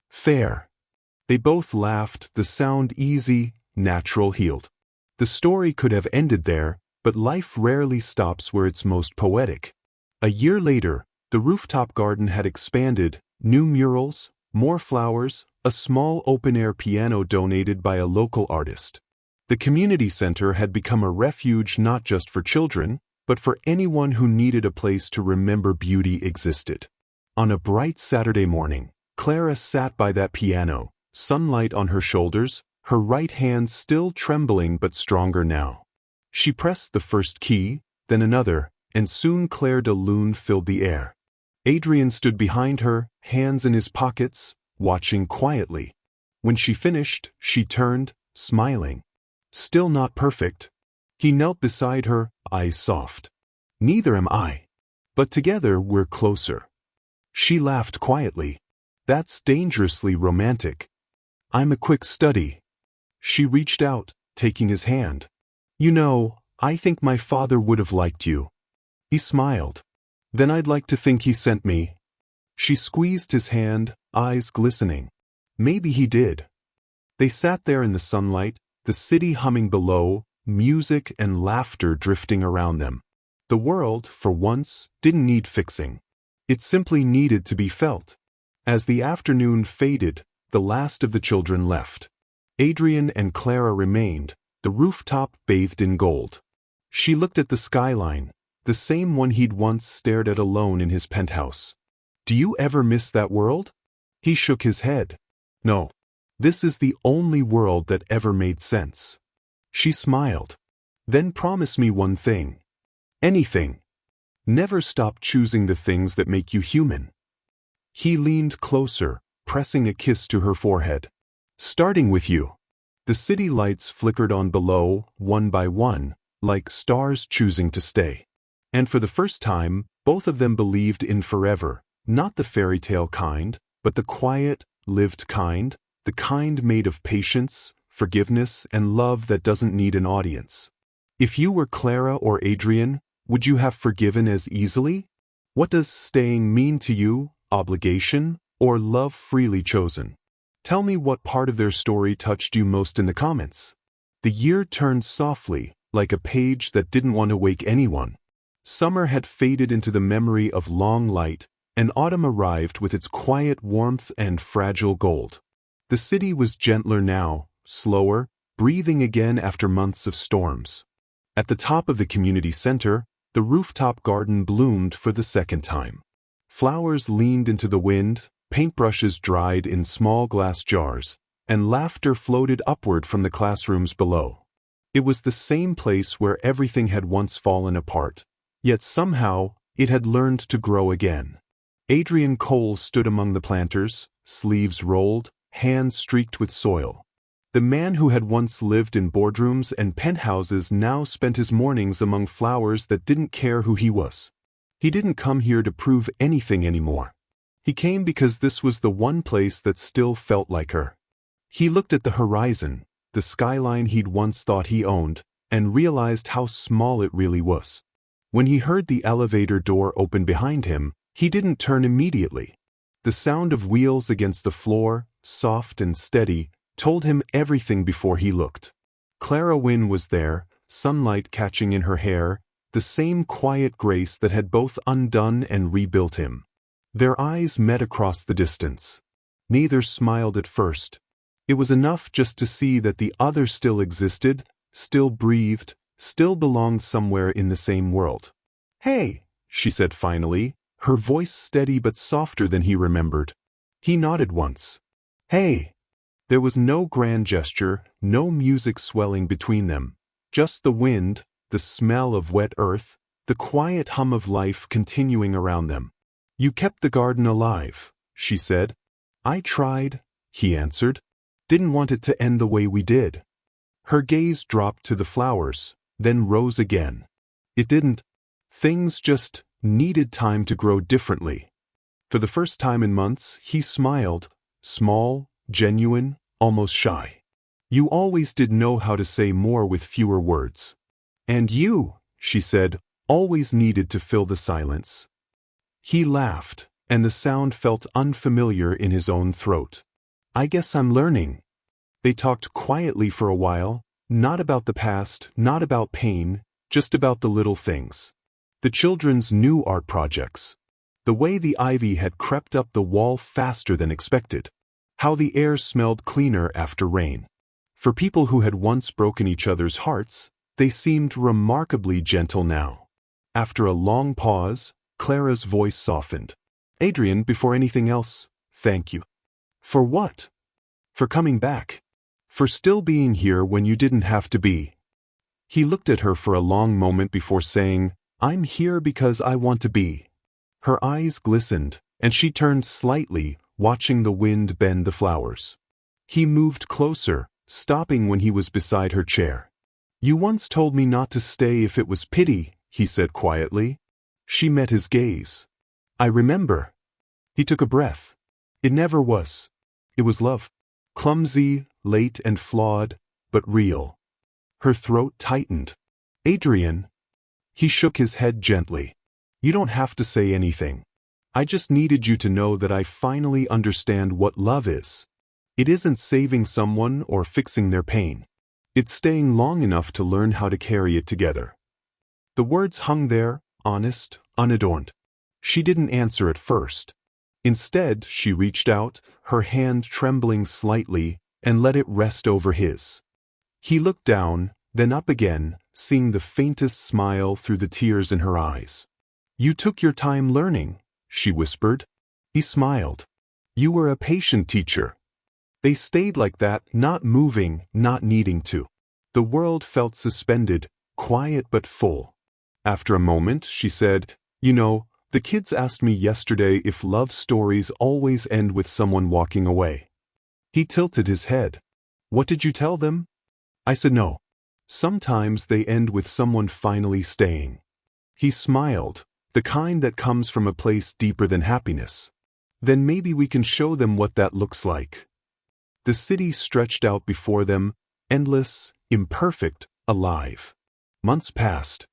Fair. They both laughed, the sound easy, natural, healed. The story could have ended there, but life rarely stops where it's most poetic. A year later, the rooftop garden had expanded, new murals, more flowers, a small open-air piano donated by a local artist. The community center had become a refuge not just for children, but for anyone who needed a place to remember beauty existed. On a bright Saturday morning, Clara sat by that piano, sunlight on her shoulders, her right hand still trembling but stronger now. She pressed the first key, then another, and soon Clair de Lune filled the air. Adrian stood behind her, hands in his pockets, watching quietly. When she finished, she turned, smiling. Still not perfect. He knelt beside her, eyes soft. Neither am I. But together we're closer. She laughed quietly. That's dangerously romantic. I'm a quick study. She reached out, taking his hand. You know, I think my father would have liked you. He smiled. Then I'd like to think he sent me. She squeezed his hand, eyes glistening. Maybe he did. They sat there in the sunlight, the city humming below, music and laughter drifting around them. The world, for once, didn't need fixing. It simply needed to be felt. As the afternoon faded, the last of the children left. Adrian and Clara remained, the rooftop bathed in gold. She looked at the skyline, the same one he'd once stared at alone in his penthouse. Do you ever miss that world? He shook his head. No. This is the only world that ever made sense. She smiled. Then promise me one thing. Anything. Never stop choosing the things that make you human. He leaned closer, pressing a kiss to her forehead. Starting with you. The city lights flickered on below, one by one, like stars choosing to stay. And for the first time, both of them believed in forever, not the fairy tale kind, but the quiet, lived kind, the kind made of patience, forgiveness, and love that doesn't need an audience. If you were Clara or Adrian, would you have forgiven as easily? What does staying mean to you, obligation, or love freely chosen? Tell me what part of their story touched you most in the comments. The year turned softly, like a page that didn't want to wake anyone. Summer had faded into the memory of long light, and autumn arrived with its quiet warmth and fragile gold. The city was gentler now, slower, breathing again after months of storms. At the top of the community center, the rooftop garden bloomed for the second time. Flowers leaned into the wind, paintbrushes dried in small glass jars, and laughter floated upward from the classrooms below. It was the same place where everything had once fallen apart, yet somehow it had learned to grow again. Adrian Cole stood among the planters, sleeves rolled, hands streaked with soil. The man who had once lived in boardrooms and penthouses now spent his mornings among flowers that didn't care who he was. He didn't come here to prove anything anymore. He came because this was the one place that still felt like her. He looked at the horizon, the skyline he'd once thought he owned, and realized how small it really was. When he heard the elevator door open behind him, he didn't turn immediately. The sound of wheels against the floor, soft and steady, told him everything before he looked. Clara Wynn was there, sunlight catching in her hair, the same quiet grace that had both undone and rebuilt him. Their eyes met across the distance. Neither smiled at first. It was enough just to see that the other still existed, still breathed, still belonged somewhere in the same world. "Hey," she said finally, her voice steady but softer than he remembered. He nodded once. "Hey." There was no grand gesture, no music swelling between them, just the wind, the smell of wet earth, the quiet hum of life continuing around them. "You kept the garden alive," she said. "I tried," he answered. "Didn't want it to end the way we did." Her gaze dropped to the flowers, then rose again. It didn't. Things just needed time to grow differently. For the first time in months, he smiled, small, genuine, almost shy. "You always did know how to say more with fewer words. And you," she said, "always needed to fill the silence." He laughed, and the sound felt unfamiliar in his own throat. "I guess I'm learning." They talked quietly for a while, not about the past, not about pain, just about the little things. The children's new art projects. The way the ivy had crept up the wall faster than expected. How the air smelled cleaner after rain. For people who had once broken each other's hearts, they seemed remarkably gentle now. After a long pause, Clara's voice softened. "Adrian, before anything else, thank you." "For what?" "For coming back. For still being here when you didn't have to be." He looked at her for a long moment before saying, "I'm here because I want to be." Her eyes glistened, and she turned slightly, watching the wind bend the flowers. He moved closer, stopping when he was beside her chair. "You once told me not to stay if it was pity," he said quietly. She met his gaze. "I remember." He took a breath. "It never was. It was love. Clumsy, late and flawed, but real." Her throat tightened. "Adrian." He shook his head gently. "You don't have to say anything. I just needed you to know that I finally understand what love is. It isn't saving someone or fixing their pain. It's staying long enough to learn how to carry it together." The words hung there, honest, unadorned. She didn't answer at first. Instead, she reached out, her hand trembling slightly, and let it rest over his. He looked down, then up again, seeing the faintest smile through the tears in her eyes. "You took your time learning," she whispered. He smiled. "You were a patient teacher." They stayed like that, not moving, not needing to. The world felt suspended, quiet but full. After a moment, she said, "You know, the kids asked me yesterday if love stories always end with someone walking away." He tilted his head. "What did you tell them?" I said no. Sometimes they end with someone finally staying. He smiled, the kind that comes from a place deeper than happiness. Then maybe we can show them what that looks like. The city stretched out before them, endless, imperfect, alive. Months passed.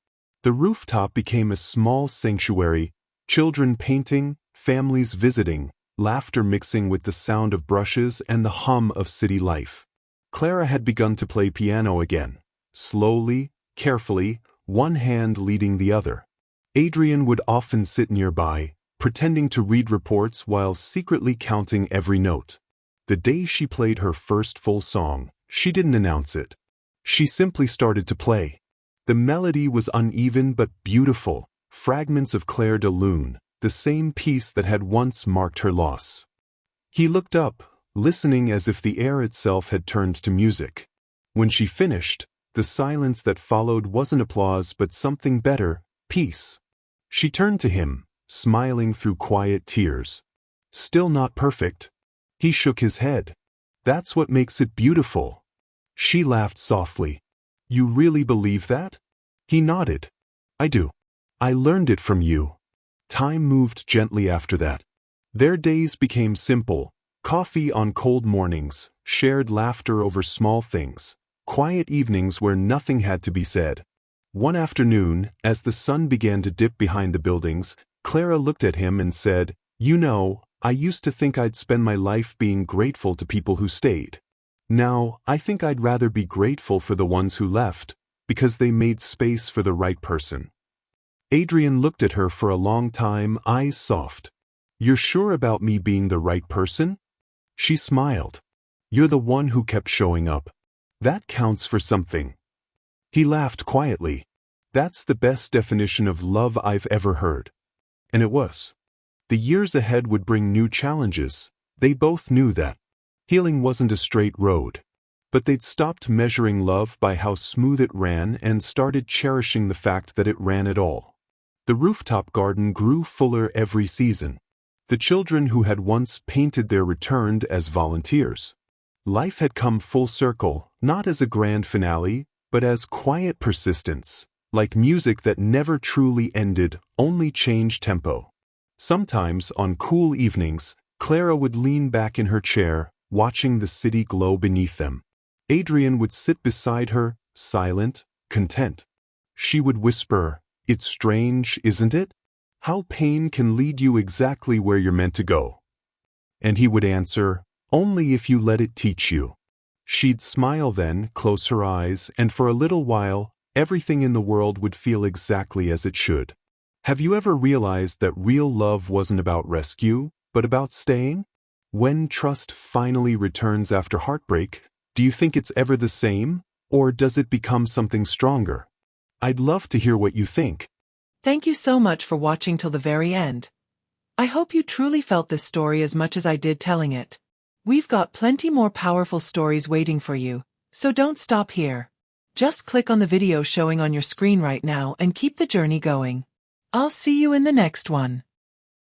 The rooftop became a small sanctuary, children painting, families visiting, laughter mixing with the sound of brushes and the hum of city life. Clara had begun to play piano again, slowly, carefully, one hand leading the other. Adrian would often sit nearby, pretending to read reports while secretly counting every note. The day she played her first full song, she didn't announce it. She simply started to play. The melody was uneven but beautiful, fragments of Clair de Lune, the same piece that had once marked her loss. He looked up, listening as if the air itself had turned to music. When she finished, the silence that followed wasn't applause but something better, peace. She turned to him, smiling through quiet tears. Still not perfect. He shook his head. That's what makes it beautiful. She laughed softly. You really believe that? He nodded. I do. I learned it from you. Time moved gently after that. Their days became simple. Coffee on cold mornings, shared laughter over small things, quiet evenings where nothing had to be said. One afternoon, as the sun began to dip behind the buildings, Clara looked at him and said, "You know, I used to think I'd spend my life being grateful to people who stayed. Now, I think I'd rather be grateful for the ones who left, because they made space for the right person." Adrian looked at her for a long time, eyes soft. "You're sure about me being the right person?" She smiled. "You're the one who kept showing up. That counts for something." He laughed quietly. "That's the best definition of love I've ever heard." And it was. The years ahead would bring new challenges. They both knew that. Healing wasn't a straight road. But they'd stopped measuring love by how smooth it ran and started cherishing the fact that it ran at all. The rooftop garden grew fuller every season. The children who had once painted there returned as volunteers. Life had come full circle, not as a grand finale, but as quiet persistence, like music that never truly ended, only changed tempo. Sometimes, on cool evenings, Clara would lean back in her chair, watching the city glow beneath them. Adrian would sit beside her, silent, content. She would whisper, "It's strange, isn't it? How pain can lead you exactly where you're meant to go." And he would answer, "Only if you let it teach you." She'd smile then, close her eyes, and for a little while, everything in the world would feel exactly as it should. Have you ever realized that real love wasn't about rescue, but about staying? When trust finally returns after heartbreak, do you think it's ever the same, or does it become something stronger? I'd love to hear what you think. Thank you so much for watching till the very end. I hope you truly felt this story as much as I did telling it. We've got plenty more powerful stories waiting for you, so don't stop here. Just click on the video showing on your screen right now and keep the journey going. I'll see you in the next one.